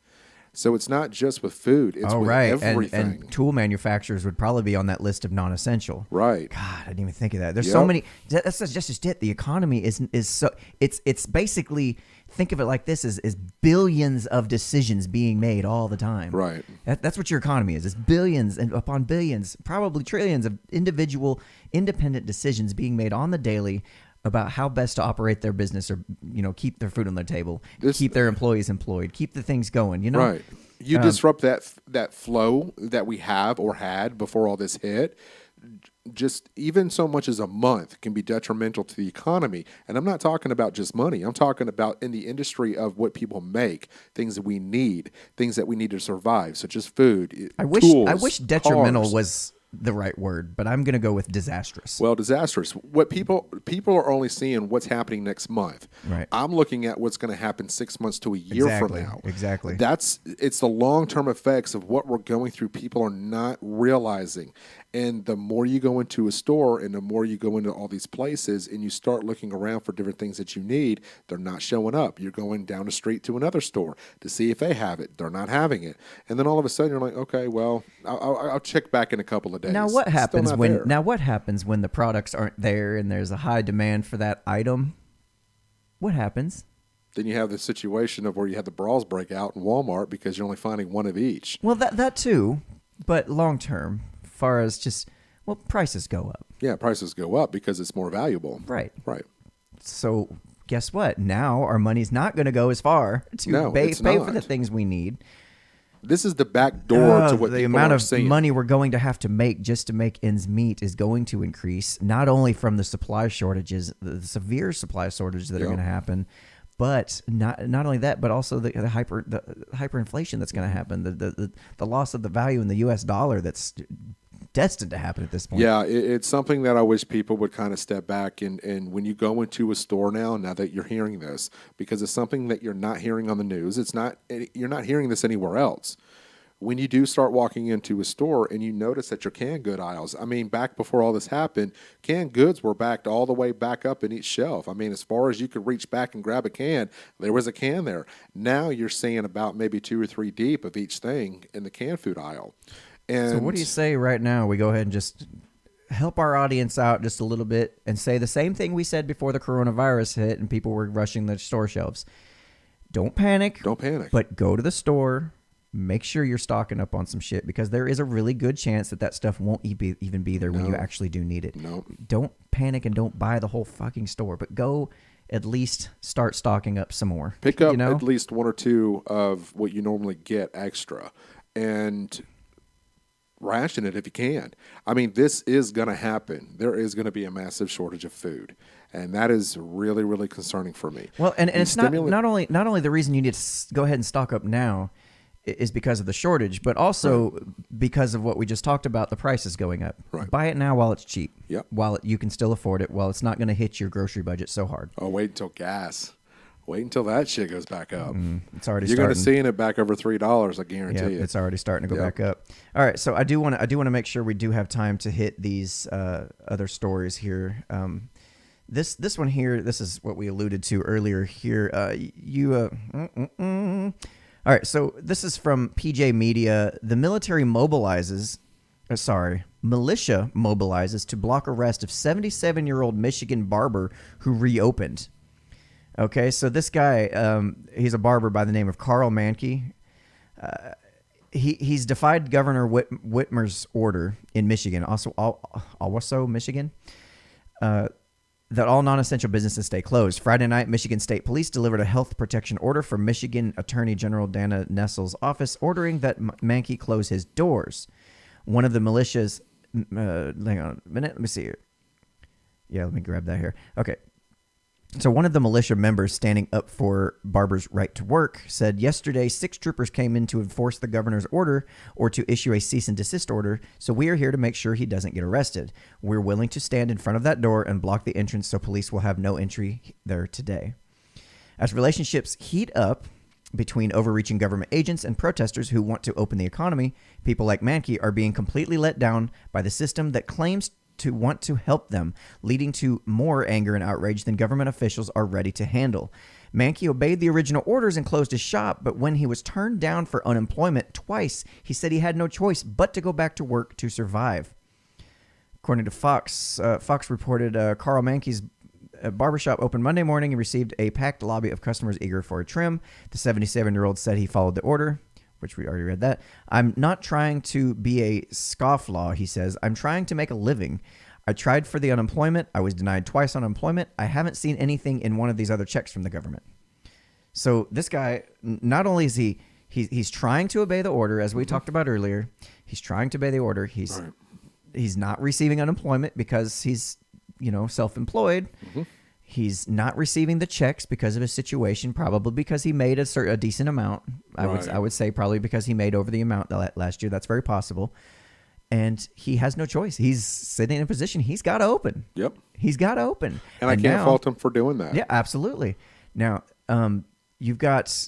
So it's not just with food; it's with everything. And tool manufacturers would probably be on that list of non-essential. Right. God, I didn't even think of that. There's so Yep. many. That's just it. The economy is so it's basically, think of it like this: is billions of decisions being made all the time. Right. That's what your economy is. It's billions and upon billions, probably trillions of individual, independent decisions being made on the daily about how best to operate their business, or keep their food on their table, keep their employees employed, keep the things going. Right. You disrupt that flow that we have or had before all this hit. Just even so much as a month can be detrimental to the economy. And I'm not talking about just money. I'm talking about in the industry of what people make, things that we need, things that we need to survive, such as food, I wish tools, detrimental cars. was the right word, but I'm going to go with disastrous. Well, disastrous. What people are only seeing what's happening next month. Right. I'm looking at what's going to happen 6 months to a year from now. Exactly. It's the long-term effects of what we're going through. People are not realizing. And the more you go into a store and the more you go into all these places and you start looking around for different things that you need, they're not showing up. You're going down the street to another store to see if they have it. They're not having it. And then all of a sudden you're like, okay, well, I'll check back in a couple of days. Now what It's still happens not when there. the products aren't there and there's a high demand for that item? What happens? Then you have the situation of where you have the brawls break out in Walmart because you're only finding one of each. Well, that too, but long term, far as just prices go up. Yeah, prices go up because it's more valuable. Right. Right. So guess what? Now our money's not going to go as far to No, pay it's for the not. things we need. This is the back door to what the people amount are of seeing. money we're going to have to make just to make ends meet is going to increase, not only from the supply shortages, the severe supply shortages that are going to happen, but not only that, but also the hyperinflation that's going to happen, the loss of the value in the U.S. dollar that's destined to happen at this point. Yeah, it's something that I wish people would kind of step back and when you go into a store now that you're hearing this, because it's something that you're not hearing on the news. You're not hearing this anywhere else. When you do start walking into a store and you notice that your canned good aisles, I mean, back before all this happened, canned goods were backed all the way back up in each shelf. I mean, as far as you could reach back and grab a can, there was a can there. Now you're seeing about maybe 2 or 3 deep of each thing in the canned food aisle. And so what do you say right now? We go ahead and just help our audience out just a little bit and say the same thing we said before the coronavirus hit and people were rushing the store shelves. Don't panic. Don't panic. But go to the store. Make sure you're stocking up on some shit because there is a really good chance that stuff won't even be there when you actually do need it. No. Don't panic and don't buy the whole fucking store, but go at least start stocking up some more. Pick up at least 1 or 2 of what you normally get extra and ration it if you can. I mean, this is going to happen. There is going to be a massive shortage of food, and that is really, really concerning for me. Well, and it's not only the reason you need to go ahead and stock up now is because of the shortage, but also because of what we just talked about, the prices going up. Right. Buy it now while it's cheap. Yep. While you can still afford it, while it's not going to hit your grocery budget so hard. Oh, wait until gas. Wait until that shit goes back up. It's already You're starting. going to see it back over $3, I guarantee you. It's already starting to go back up. All right, so I do want to make sure we do have time to hit these other stories here. This one here, this is what we alluded to earlier here. All right, so this is from PJ Media. The militia mobilizes to block arrest of 77-year-old Michigan barber who reopened. Okay, so this guy, he's a barber by the name of Carl Mankey. He's defied Governor Whitmer's order in Michigan, also Michigan, that all non-essential businesses stay closed. Friday night, Michigan State Police delivered a health protection order from Michigan Attorney General Dana Nessel's office, ordering that Mankey close his doors. One of the militias, hang on a minute, let me see here. Yeah, let me grab that here. Okay. So one of the militia members standing up for Barber's right to work said yesterday 6 troopers came in to enforce the governor's order or to issue a cease and desist order, so we are here to make sure he doesn't get arrested. We're willing to stand in front of that door and block the entrance so police will have no entry there today. As relationships heat up between overreaching government agents and protesters who want to open the economy, people like Mankey are being completely let down by the system that claims to want to help them, leading to more anger and outrage than government officials are ready to handle. Mankey obeyed the original orders and closed his shop, but when he was turned down for unemployment twice, he said he had no choice but to go back to work to survive. According to Fox, Fox reported Carl Mankey's barbershop opened Monday morning and received a packed lobby of customers eager for a trim. The 77-year-old said he followed the order, which we already read that. I'm not trying to be a scofflaw, he says. I'm trying to make a living. I tried for the unemployment. I was denied twice on unemployment. I haven't seen anything in one of these other checks from the government. So this guy, not only is he's trying to obey the order, as we talked about earlier, he's trying to obey the order. He's not receiving unemployment because he's, self-employed. Mm-hmm. He's not receiving the checks because of his situation, probably because he made a decent amount. I would say probably because he made over the amount last year. That's very possible. And he has no choice. He's sitting in a position. He's got to open. Yep. He's got to open. And I can't fault him for doing that. Yeah, absolutely. Now, you've got, so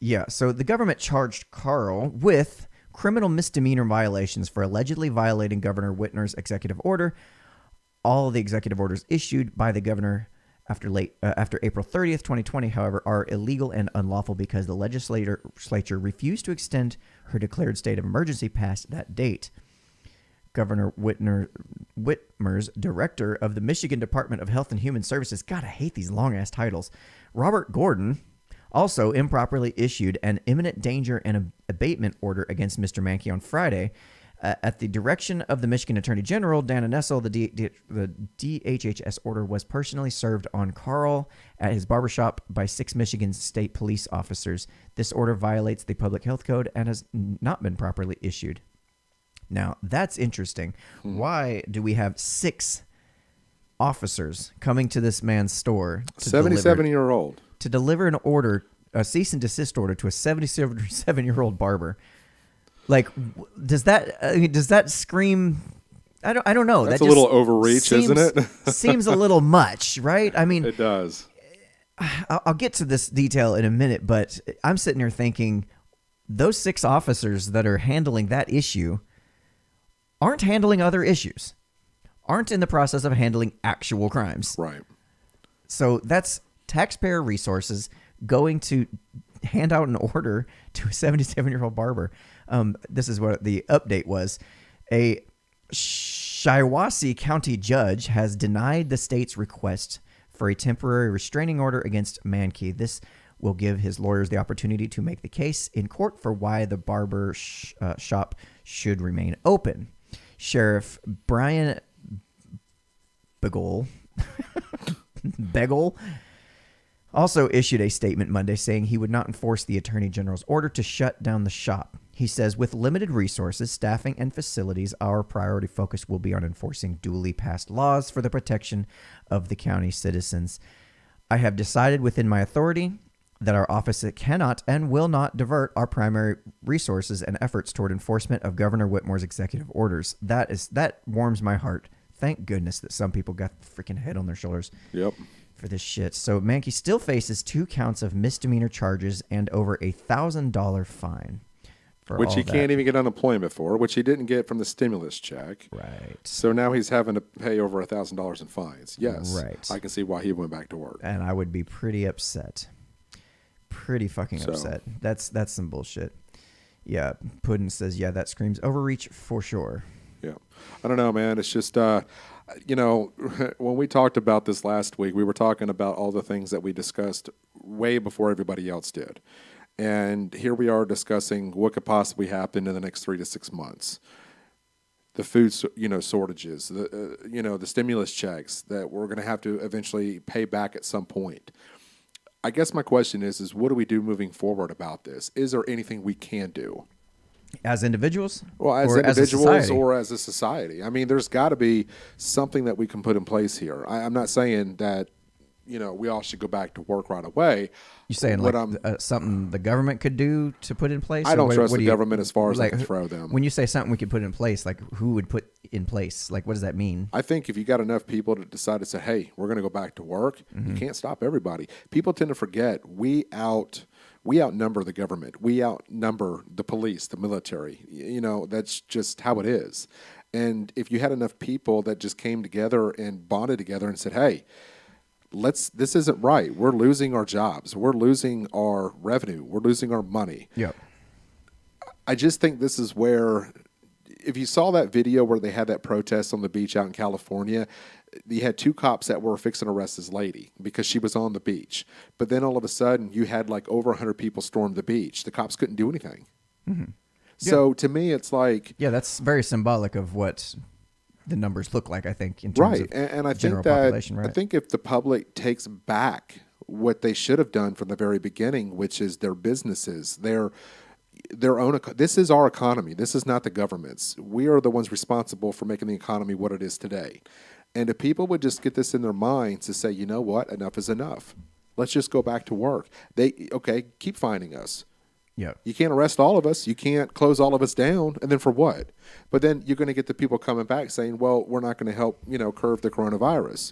the government charged Carl with criminal misdemeanor violations for allegedly violating Governor Whitmer's executive order. All of the executive orders issued by the governor after April 30th, 2020, however, are illegal and unlawful because the legislature refused to extend her declared state of emergency past that date. Governor Whitmer's director of the Michigan Department of Health and Human Services, God, I hate these long-ass titles, Robert Gordon, also improperly issued an imminent danger and abatement order against Mr. Mankey on Friday. At the direction of the Michigan Attorney General, Dana Nessel, the DHHS order was personally served on Carl at his barbershop by 6 Michigan state police officers. This order violates the public health code and has not been properly issued. Now, that's interesting. Why do we have 6 officers coming to this man's store? 77-year-old. To deliver an order, a cease and desist order to a 77-year-old barber. Like, does that scream? I don't know. That's that a little overreach, isn't it? Seems a little much, right? I mean, it does. I'll get to this detail in a minute, but I'm sitting here thinking those 6 officers that are handling that issue aren't handling other issues, aren't in the process of handling actual crimes. Right. So that's taxpayer resources going to hand out an order to a 77-year-old barber. This is what the update was. A Shiawassee County judge has denied the state's request for a temporary restraining order against Mankey. This will give his lawyers the opportunity to make the case in court for why the barber shop should remain open. Sheriff Brian Begel also issued a statement Monday saying he would not enforce the Attorney General's order to shut down the shop. He says, with limited resources, staffing, and facilities, our priority focus will be on enforcing duly passed laws for the protection of the county citizens. I have decided within my authority that our office cannot and will not divert our primary resources and efforts toward enforcement of Governor Whitmore's executive orders. That warms my heart. Thank goodness that some people got the freaking head on their shoulders. Yep. For this shit. So Mankey still faces 2 counts of misdemeanor charges and over $1,000 fine. Which he can't even get unemployment for, which he didn't get from the stimulus check. Right. So now he's having to pay over $1,000 in fines. Yes. Right. I can see why he went back to work. And I would be pretty upset. Pretty fucking upset. That's some bullshit. Yeah. Puddin says, yeah, that screams overreach for sure. Yeah. I don't know, man. It's just, when we talked about this last week, we were talking about all the things that we discussed way before everybody else did. And here we are discussing what could possibly happen in the next 3 to 6 months. The food, shortages, the stimulus checks that we're going to have to eventually pay back at some point. I guess my question is what do we do moving forward about this? Is there anything we can do? As individuals? Well, as individuals or as a society. I mean, there's got to be something that we can put in place here. I'm not saying that, we all should go back to work right away. You saying something the government could do to put in place? I don't trust the government as far as I can throw them. When you say something we could put in place, like who would put in place? Like, what does that mean? I think if you got enough people to decide to say, hey, we're going to go back to work, you can't stop everybody. People tend to forget we outnumber the government. We outnumber the police, the military. That's just how it is. And if you had enough people that just came together and bonded together and said, hey, this isn't right. We're losing our jobs. We're losing our revenue. We're losing our money. Yeah. I just think this is where, if you saw that video where they had that protest on the beach out in California, you had 2 cops that were fixing to arrest this lady because she was on the beach. But then all of a sudden, you had like over 100 people storm the beach. The cops couldn't do anything. Mm-hmm. So to me, it's like... Yeah, that's very symbolic of what the numbers look like, I think, in terms of and I general think that population, right? I think if the public takes back what they should have done from the very beginning, which is their businesses, their own. This is our economy. This is not the government's. We are the ones responsible for making the economy what it is today. And if people would just get this in their minds to say, you know what, enough is enough. Let's just go back to work. Keep finding us. Yeah. You can't arrest all of us. You can't close all of us down. And then for what? But then you're going to get the people coming back saying, well, we're not going to help, curb the coronavirus.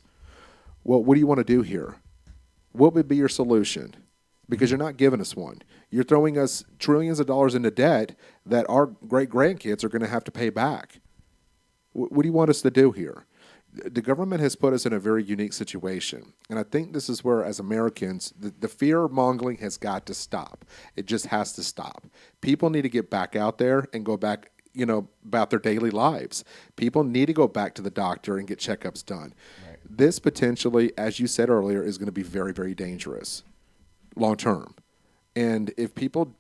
Well, what do you want to do here? What would be your solution? Because you're not giving us one. You're throwing us trillions of dollars into debt that our great-grandkids are going to have to pay back. What do you want us to do here? The government has put us in a very unique situation. And I think this is where, as Americans, the fear-mongering has got to stop. It just has to stop. People need to get back out there and go back, about their daily lives. People need to go back to the doctor and get checkups done. Right. This potentially, as you said earlier, is going to be very, very dangerous long-term. And if people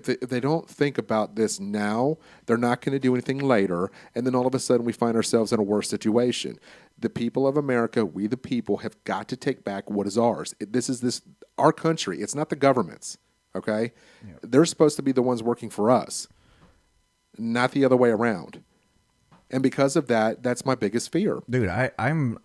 if they don't think about this now, they're not going to do anything later, and then all of a sudden we find ourselves in a worse situation. The people of America, we the people, have got to take back what is ours. This is our country. It's not the government's. Okay, they're supposed to be the ones working for us, not the other way around. And because of that, that's my biggest fear. Dude, I'm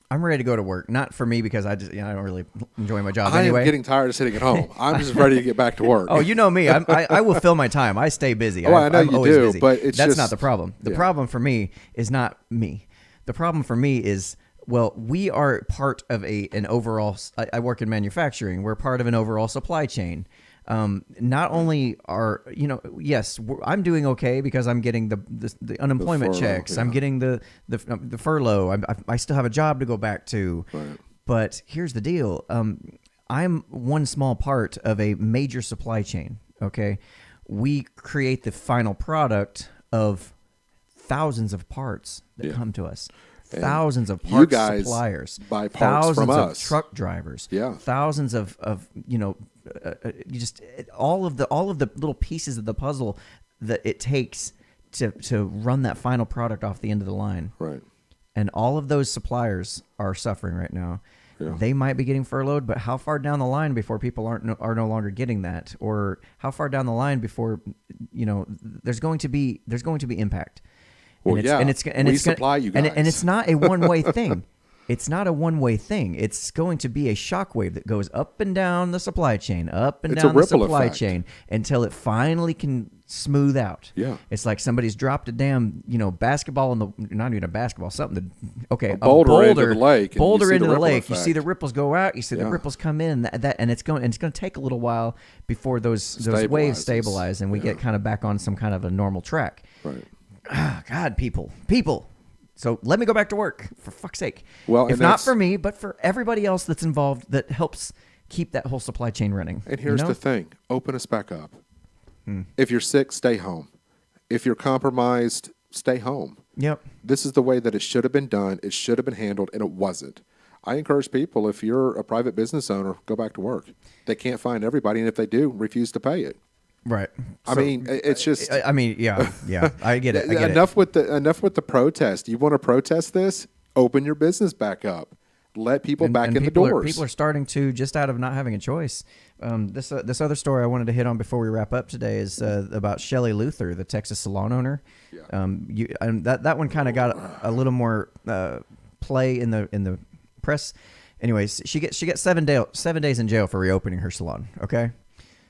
ready to go to work. Not for me because I don't really enjoy my job anyway. I am getting tired of sitting at home. I'm just ready to get back to work. Oh, you know me. I will fill my time. I stay busy. I know I'm you always do, busy. but that's not the problem. The problem for me is not me. The problem for me is, well, we are part of an overall. I work in manufacturing. We're part of an overall supply chain. Not only are, yes, I'm doing okay because I'm getting the unemployment checks. Yeah. I'm getting the furlough. I still have a job to go back to. Right. But here's the deal. I'm one small part of a major supply chain. Okay. We create the final product of thousands of parts that come to us. Thousands of parts suppliers, buy parts thousands from of us. Truck drivers, thousands of just all of the little pieces of the puzzle that it takes to run that final product off the end of the line. Right. And all of those suppliers are suffering right now. Yeah. They might be getting furloughed, but how far down the line before people are no longer getting that, or how far down the line before there's going to be impact. Well, we supply you guys. And it's not a one-way thing. It's not a one-way thing. It's going to be a shockwave that goes up and down the supply chain, up and down the supply chain until it finally can smooth out. Yeah. It's like somebody's dropped a damn, basketball not even a basketball, something a boulder into the lake. Boulder into the lake. You see the ripples go out. You see the ripples come in. And it's going to take a little while before those waves stabilize and we get kind of back on some kind of a normal track. Right. God, people. So let me go back to work, for fuck's sake. Well, if not for me, but for everybody else that's involved that helps keep that whole supply chain running. And here's the thing. Open us back up. If you're sick, stay home. If you're compromised, stay home. Yep. This is the way that it should have been done. It should have been handled, and it wasn't. I encourage people, if you're a private business owner, go back to work. They can't find everybody, and if they do, refuse to pay it. Right. I mean, it's just. I mean, yeah. I get it. Enough with the protest. You want to protest this? Open your business back up. Let people back in the doors. People are starting to, just out of not having a choice. This other story I wanted to hit on before we wrap up today is about Shelley Luther, the Texas salon owner. Yeah. That one kind of got a little more play in the press. Anyways, she gets 7 days in jail for reopening her salon. Okay.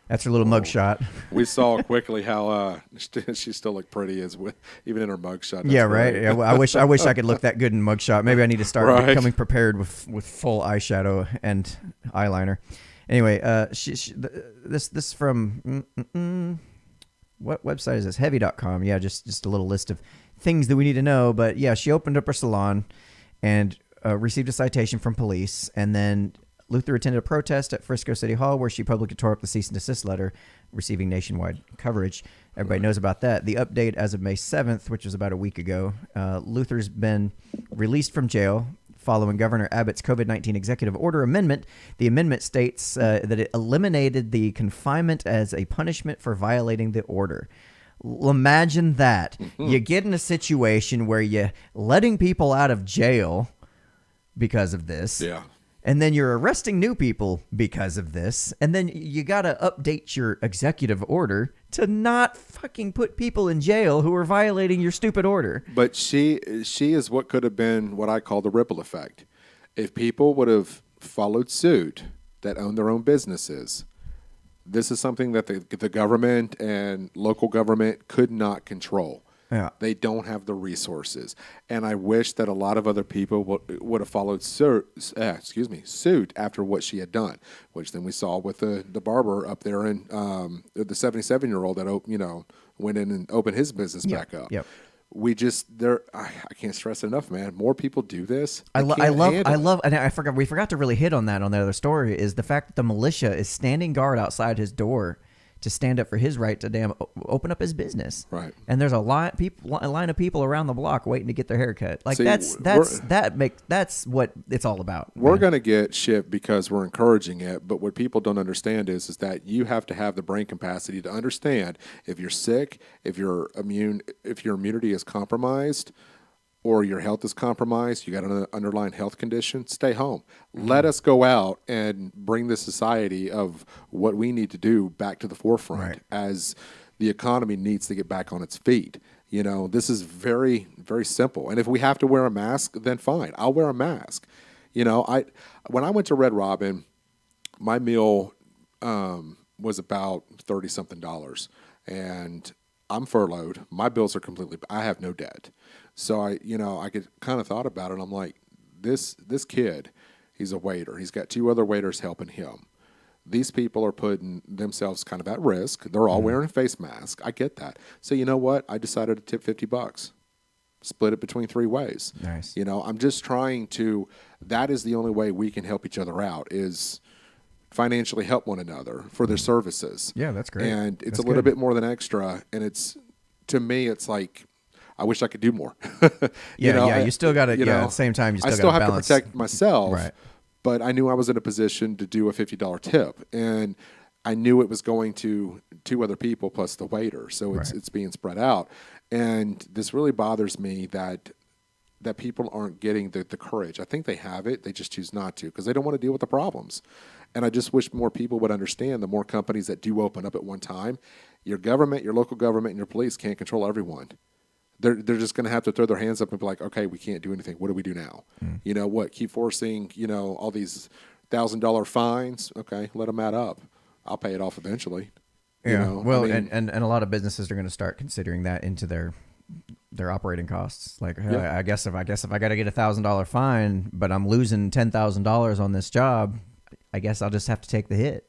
That's her little mugshot. We saw quickly how she still looked pretty even in her mugshot. Yeah, right. Yeah, I wish I could look that good in mugshot. Maybe I need to start becoming prepared with full eyeshadow and eyeliner. Anyway, this from what website is this? Heavy.com. Yeah, just a little list of things that we need to know. But yeah, she opened up her salon and received a citation from police, and then Luther attended a protest at Frisco City Hall where she publicly tore up the cease and desist letter, receiving nationwide coverage. Everybody knows about that. The update as of May 7th, which was about a week ago, Luther's been released from jail following Governor Abbott's COVID-19 executive order amendment. The amendment states that it eliminated the confinement as a punishment for violating the order. Imagine that. You get in a situation where you're letting people out of jail because of this. Yeah. And then you're arresting new people because of this. And then you got to update your executive order to not fucking put people in jail who are violating your stupid order. But she is what could have been what I call the ripple effect. If people would have followed suit that own their own businesses, this is something that the government and local government could not control. Yeah. They don't have the resources. And I wish that a lot of other people would have followed suit after what she had done, which then we saw with the barber up there and the 77-year-old that went in and opened his business back up. Yep. We I can't stress it enough, man. More people do this. I love, and we forgot to really hit on that on the other story is the fact that the militia is standing guard outside his door to stand up for his right to open up his business. Right. And there's a line of people around the block waiting to get their hair cut. Like See, that's what it's all about. We're going to get shit because we're encouraging it, but what people don't understand is that you have to have the brain capacity to understand if you're sick, if your immunity is compromised, or your health is compromised, you got an underlying health condition, stay home. Let us go out and bring the society of what we need to do back to the forefront as the economy needs to get back on its feet. You know, this is very, very simple. And if we have to wear a mask, then fine, I'll wear a mask. You know, when I went to Red Robin, my meal was about $30-something, and I'm furloughed. My bills are I have no debt. So I could kind of thought about it. I'm like, this kid, he's a waiter. He's got 2 other waiters helping him. These people are putting themselves kind of at risk. They're all wearing face masks. I get that. So you know what? I decided to tip $50. Split it between 3 ways. Nice. You know, I'm just trying to. That is the only way we can help each other out is financially help one another for their services. Yeah, that's great. And it's that's a little good. bit more than extra. And to me, it's like, I wish I could do more. You still got to, at the same time, you still got to balance. I still have to protect myself, right. But I knew I was in a position to do a $50 tip. And I knew it was going to 2 other people plus the waiter. So it's being spread out. And this really bothers me that people aren't getting the courage. I think they have it. They just choose not to because they don't want to deal with the problems. And I just wish more people would understand the more companies that do open up at one time, your government, your local government, and your police can't control everyone. They're just going to have to throw their hands up and be like, okay, we can't do anything. What do we do now? You know what? Keep forcing, all these $1,000 fines. Okay, let them add up. I'll pay it off eventually. Yeah. Well, and a lot of businesses are going to start considering that into their operating costs. Like, I guess if I got to get $1,000 fine, but I'm losing $10,000 on this job, I guess I'll just have to take the hit.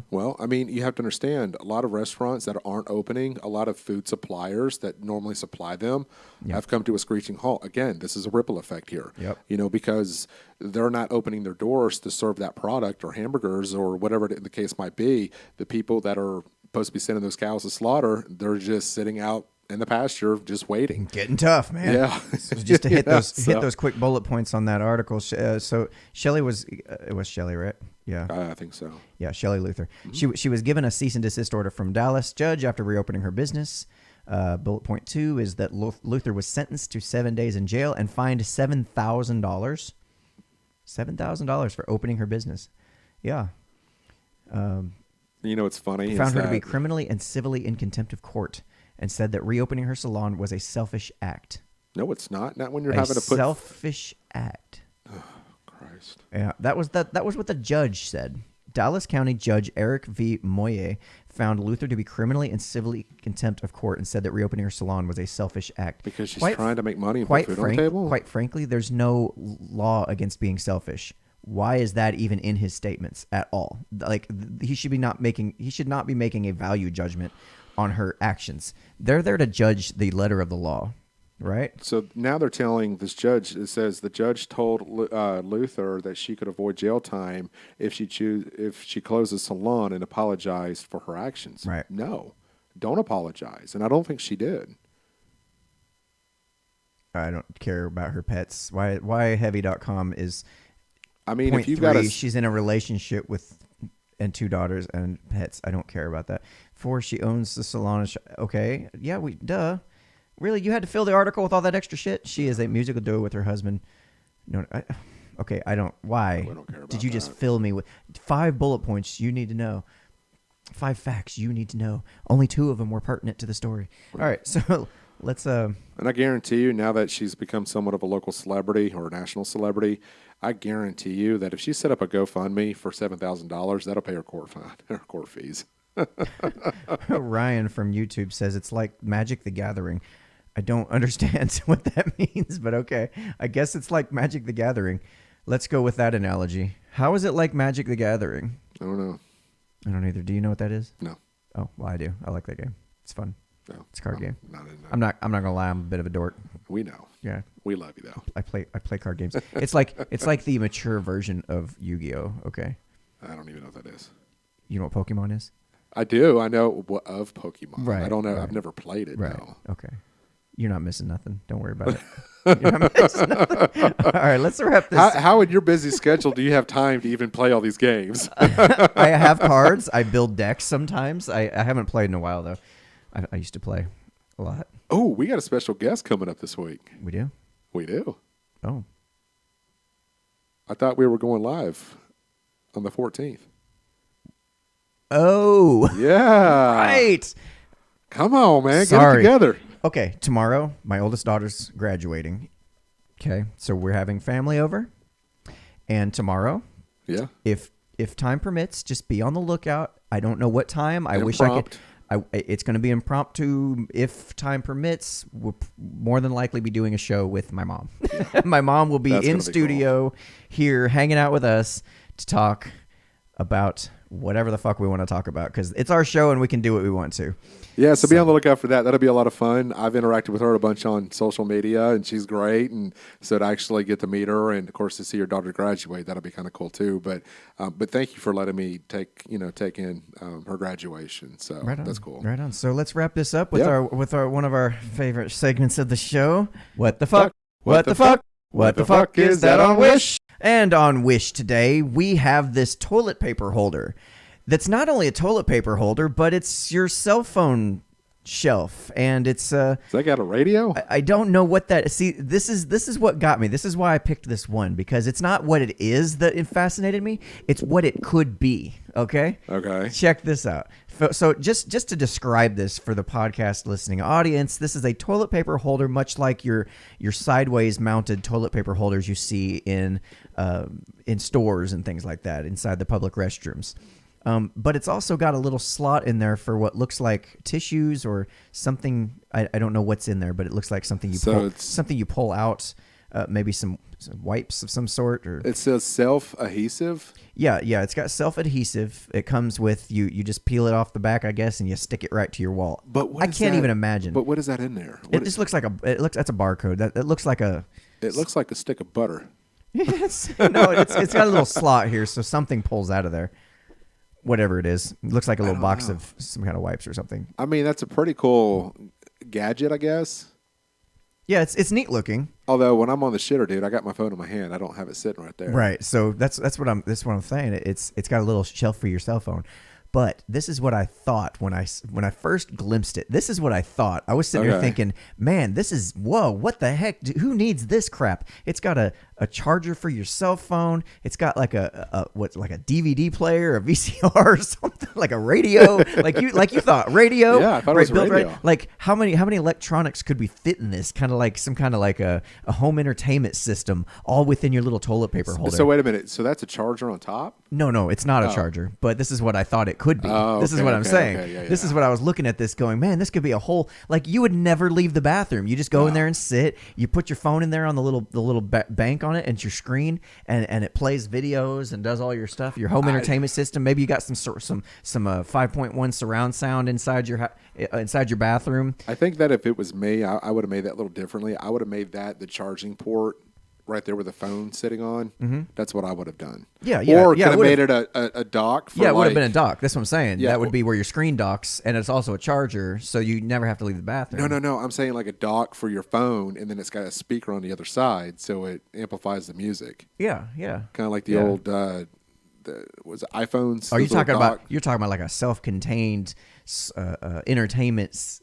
Well, I mean, you have to understand a lot of restaurants that aren't opening, a lot of food suppliers that normally supply them have come to a screeching halt. Again, this is a ripple effect here. Yep. Because they're not opening their doors to serve that product or hamburgers or whatever the case might be. The people that are supposed to be sending those cows to slaughter, they're just sitting out in the pasture, just waiting. Getting tough, man. Yeah. So just to hit those quick bullet points on that article. So Shelley it was Shelley, right? Yeah. I think so. Yeah, Shelley Luther. She was given a cease and desist order from Dallas judge after reopening her business. Bullet point 2 is that Luther was sentenced to 7 days in jail and fined $7,000. $7,000 for opening her business. Yeah. It's funny. Found her to be criminally and civilly in contempt of court and said that reopening her salon was a selfish act. No, it's not. Not when you're having to put selfish act. Oh, Christ. Yeah, that was what the judge said. Dallas County Judge Eric V. Moye found Luther to be criminally and civilly contempt of court and said that reopening her salon was a selfish act. Because she's trying to make money and put food on the table? Quite frankly, there's no law against being selfish. Why is that even in his statements at all? Like, he should not be making a value judgment on her actions. They're there to judge the letter of the law, right? So now they're telling this judge, it says the judge told Luther that she could avoid jail time if she closed the salon and apologized for her actions. Right. No, don't apologize. And I don't think she did. I don't care about her pets. Why heavy.com is, I mean, point if you've 3, got she's in a relationship and 2 daughters and pets. I don't care about that. 4, she owns the salon. Okay. Yeah, duh. Really? You had to fill the article with all that extra shit? She is a musical duo with her husband. No, I don't. Why? We don't care about Did you just fill me with 5 bullet points you need to know? 5 facts you need to know. Only 2 of them were pertinent to the story. All right, so let's. And I guarantee you, now that she's become somewhat of a local celebrity or a national celebrity, I guarantee you that if she set up a GoFundMe for $7,000, that'll pay her court fees. Ryan from YouTube says it's like Magic the Gathering. I don't understand what that means, but okay. I guess it's like Magic the Gathering. Let's go with that analogy. How is it like Magic the Gathering? I don't know. I don't either. Do you know what that is? No. Oh, well, I do. I like that game. It's fun. No. It's a card game. Not in that. I'm not gonna lie. I'm a bit of a dork. We know. Yeah. We love you though. I play card games. It's like the mature version of Yu-Gi-Oh. Okay. I don't even know what that is. You know what Pokemon is? I do. I know of Pokemon. Right, I don't know. right. I've never played it. Right. No. Okay. You're not missing nothing. Don't worry about it. You're not missing nothing. All right, let's wrap this. How in your busy schedule do you have time to even play all these games? I have cards. I build decks sometimes. I haven't played in a while, though. I used to play a lot. Oh, we got a special guest coming up this week. We do? We do. Oh. I thought we were going live on the 14th. Oh. Yeah. Right. Come on, man. Sorry. Get it together. Okay, tomorrow, my oldest daughter's graduating. Okay, so we're having family over. And tomorrow, Yeah. if time permits, just be on the lookout. I don't know what time. I wish I could. It's going to be impromptu. If time permits, we'll more than likely be doing a show with my mom. My mom will be That's in gonna be studio here hanging out with us to talk about whatever the fuck we want to talk about because it's our show and we can do what we want to. Yeah, so be on the lookout for that. That'll be a lot of fun. I've interacted with her a bunch on social media, and she's great. And so to actually get to meet her, and of course to see your daughter graduate, that'll be kind of cool too. But thank you for letting me take in her graduation. So that's cool. Right on. So let's wrap this up with Yeah. our one of our favorite segments of the show. What the fuck? What the fuck? What the fuck is that on Wish? And on Wish today, we have this toilet paper holder. That's not only a toilet paper holder, but it's your cell phone shelf, and it's Has that got a radio? I don't know what that. See, this is what got me. This is why I picked this one because it's not what it is that it fascinated me. It's what it could be. Okay. Okay. Check this out. So just to describe this for the podcast listening audience, this is a toilet paper holder, much like your sideways mounted toilet paper holders you see in stores and things like that inside the public restrooms. But it's also got a little slot in there for what looks like tissues or something. I don't know what's in there, but it looks like something you pull out. Maybe some wipes of some sort. Or It says self-adhesive. Yeah, it's got self-adhesive. It comes with you just peel it off the back, I guess, and you stick it right to your wall. But I can't even imagine. But what is that in there? It just looks like that's a barcode. It looks like a. It looks like a stick of butter. It's got a little slot here, so something pulls out of there. Whatever it is, it looks like a little box of some kind of wipes or something. I mean, that's a pretty cool gadget, I guess. Yeah, it's neat looking. Although when I'm on the shitter, dude, I got my phone in my hand. I don't have it sitting right there. Right. So that's what I'm saying. It's got a little shelf for your cell phone. But this is what I thought when I first glimpsed it. This is what I thought. I was sitting here thinking, man, whoa, what the heck? Who needs this crap? It's got a charger for your cell phone. It's got like a DVD player, a VCR or something, like a radio. like you thought, radio. Yeah, I thought it was radio. Right? Like how many electronics could we fit in this? Kind of like some kind of like a home entertainment system, all within your little toilet paper holder. So wait a minute. So that's a charger on top? No, it's not a charger, but this is what I thought it could be. This is what I'm saying. Yeah. This is what I was looking at this going, man, this could be a whole, like you would never leave the bathroom. You just go in there and sit, you put your phone in there on the little bank on it and it's your screen and it plays videos and does all your stuff, your home entertainment system. Maybe you got some 5.1 surround sound inside your bathroom. I think that if it was me, I would have made that a little differently. I would have made that the charging port right there with the phone sitting on. Mm-hmm. That's what I would have done. Yeah. Or could have made it a dock. For it would have been a dock. That's what I'm saying. Yeah, that would be where your screen docks, and it's also a charger, so you never have to leave the bathroom. No. I'm saying like a dock for your phone, and then it's got a speaker on the other side, so it amplifies the music. Yeah. Kind of like the old was it iPhones? Are you talking about? You're talking about like a self-contained entertainment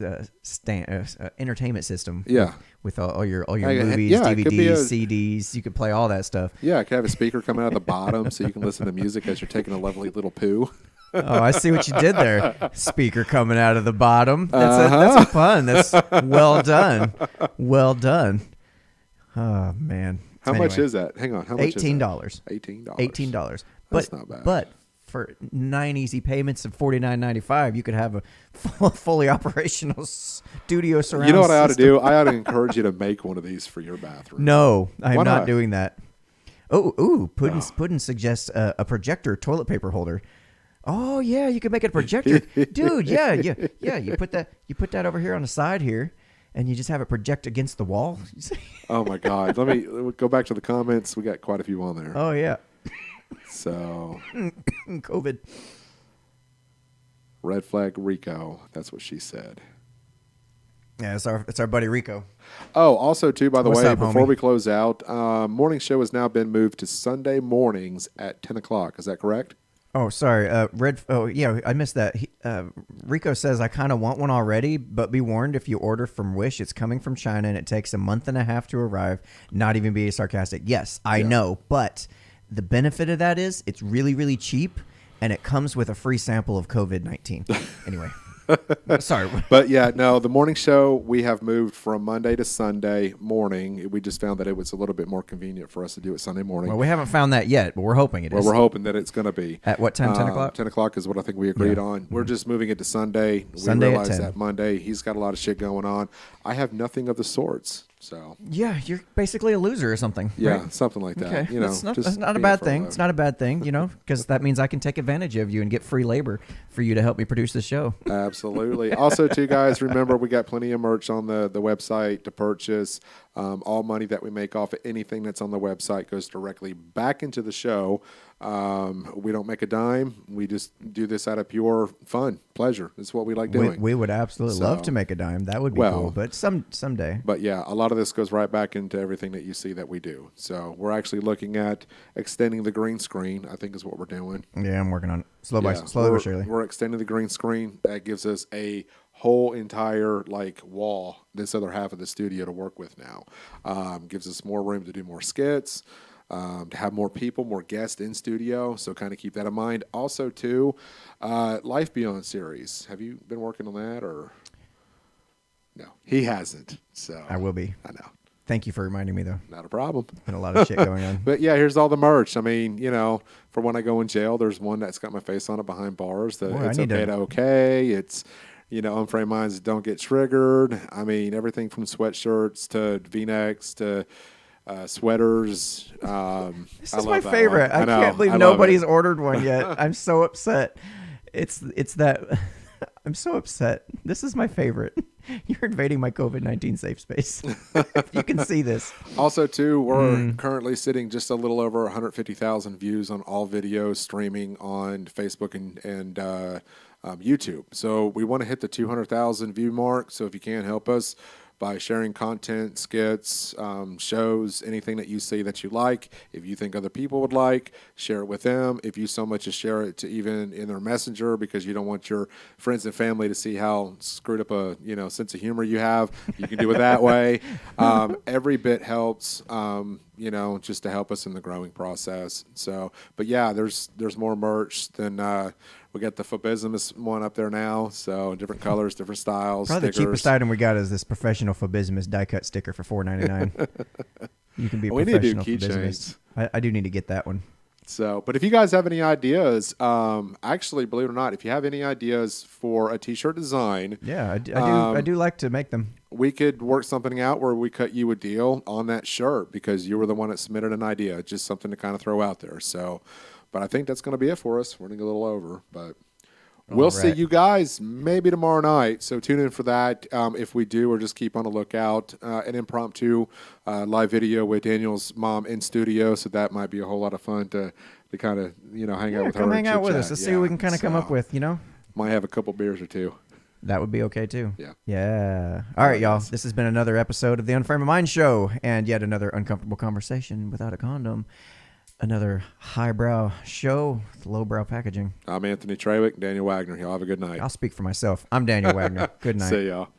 entertainment system. Yeah. With all your movies, DVDs, CDs, you could play all that stuff. Yeah, I could have a speaker coming out of the bottom so you can listen to music as you're taking a lovely little poo. Oh, I see what you did there. Speaker coming out of the bottom. That's fun. That's well done. Well done. Oh man. How much is that? Hang on. How much $18. $18. But, That's not bad. But for 9 easy payments of $49.95, you could have a fully operational studio surround. You know what I ought to system. do? I ought to encourage you to make one of these for your bathroom. No, I'm Why not not? doing that. Puddin suggests a projector toilet paper holder. Oh yeah, you could make it a projector, dude. Yeah. You put that over here on the side here, and you just have it project against the wall. Oh my God! Let me go back to the comments. We got quite a few on there. Oh yeah. So COVID. Red flag Rico. That's what she said. Yeah, it's our buddy Rico. Oh, also, too, by the What's way, up, before homie? we close out, morning show has now been moved to Sunday mornings at 10 o'clock. Is that correct? Oh, sorry. Oh, yeah, I missed that. Rico says, I kind of want one already, but be warned, if you order from Wish, it's coming from China, and it takes a month and a half to arrive. Not even being sarcastic. Yes, I know, but the benefit of that is it's really, really cheap, and it comes with a free sample of COVID-19. Anyway. Sorry. But yeah, no, the morning show we have moved from Monday to Sunday morning. We just found that it was a little bit more convenient for us to do it Sunday morning. Well, we haven't found that yet, but we're hoping it is. Well, we're hoping that it's going to be. At what time, 10 o'clock? 10 o'clock is what I think we agreed on. We're just moving it to Sunday. Sunday we at realized 10. that Monday he's got a lot of shit going on. I have nothing of the sorts. So Yeah, you're basically a loser or something. yeah, right? something like that. Okay, You know, that's just not a being bad for thing. life. It's not a bad thing, because that means I can take advantage of you and get free labor for you to help me produce the show. Absolutely. Also, too, guys, remember we got plenty of merch on the website to purchase. All money that we make off of anything that's on the website goes directly back into the show. We don't make a dime. We just do this out of pure fun, pleasure. It's what we like doing. We would absolutely love to make a dime. That would be cool, but someday. But yeah, a lot of this goes right back into everything that you see that we do. So we're actually looking at extending the green screen, I think is what we're doing. Yeah, I'm working on it. Slowly we're, but surely. We're extending the green screen. That gives us a whole entire wall, this other half of the studio to work with now. Gives us more room to do more skits, to have more people, more guests in studio. So kind of keep that in mind. Also, too, Life Beyond series. Have you been working on that or? No, he hasn't. So I will be. I know. Thank you for reminding me, though. Not a problem. Been a lot of shit going on. But yeah, here's all the merch. I mean, for when I go in jail, there's one that's got my face on it behind bars. Boy, It's I need okay to- to okay. It's, unframed minds don't get triggered. I mean, everything from sweatshirts to V-necks to sweaters. This is my favorite. I know. can't believe I love nobody's it. ordered one yet. I'm so upset. It's that. I'm so upset. This is my favorite. You're invading my COVID-19 safe space. You can see this. Also, too, we're currently sitting just a little over 150,000 views on all videos streaming on Facebook and YouTube. So we want to hit the 200,000 view mark. So if you can help us by sharing content, skits, shows, anything that you see that you like. If you think other people would like, share it with them. If you so much as share it to even in their messenger because you don't want your friends and family to see how screwed up a sense of humor you have, you can do it that way. Every bit helps. Just to help us in the growing process. So, but yeah, there's more merch than we got the Fabismus one up there now. So different colors, different styles. Probably stickers. the cheapest item we got is this professional Fabismus die cut sticker for $4.99. You can be a We need to do professional keychains. Fabismus. I do need to get that one. So, but if you guys have any ideas, actually, believe it or not, if you have any ideas for a T-shirt design, Yeah, I do like to make them. we could work something out where we cut you a deal on that shirt because you were the one that submitted an idea. Just something to kind of throw out there. So, but I think that's going to be it for us. We're running a little over, but we'll see right. you guys maybe tomorrow night. So tune in for that. If we do, or just keep on the lookout. An impromptu live video with Daniel's mom in studio. So that might be a whole lot of fun to kind of hang out with her. Come and hang out with us. chit-chat. Let's see what we can kind of come up with. Might have a couple beers or two. That would be okay too. Yeah. Yeah. All right, y'all. This has been another episode of the Unframe of Mind Show, and yet another uncomfortable conversation without a condom. Another highbrow show with lowbrow packaging. I'm Anthony Trawick, Daniel Wagner. Y'all have a good night. I'll speak for myself. I'm Daniel Wagner. Good night. See y'all.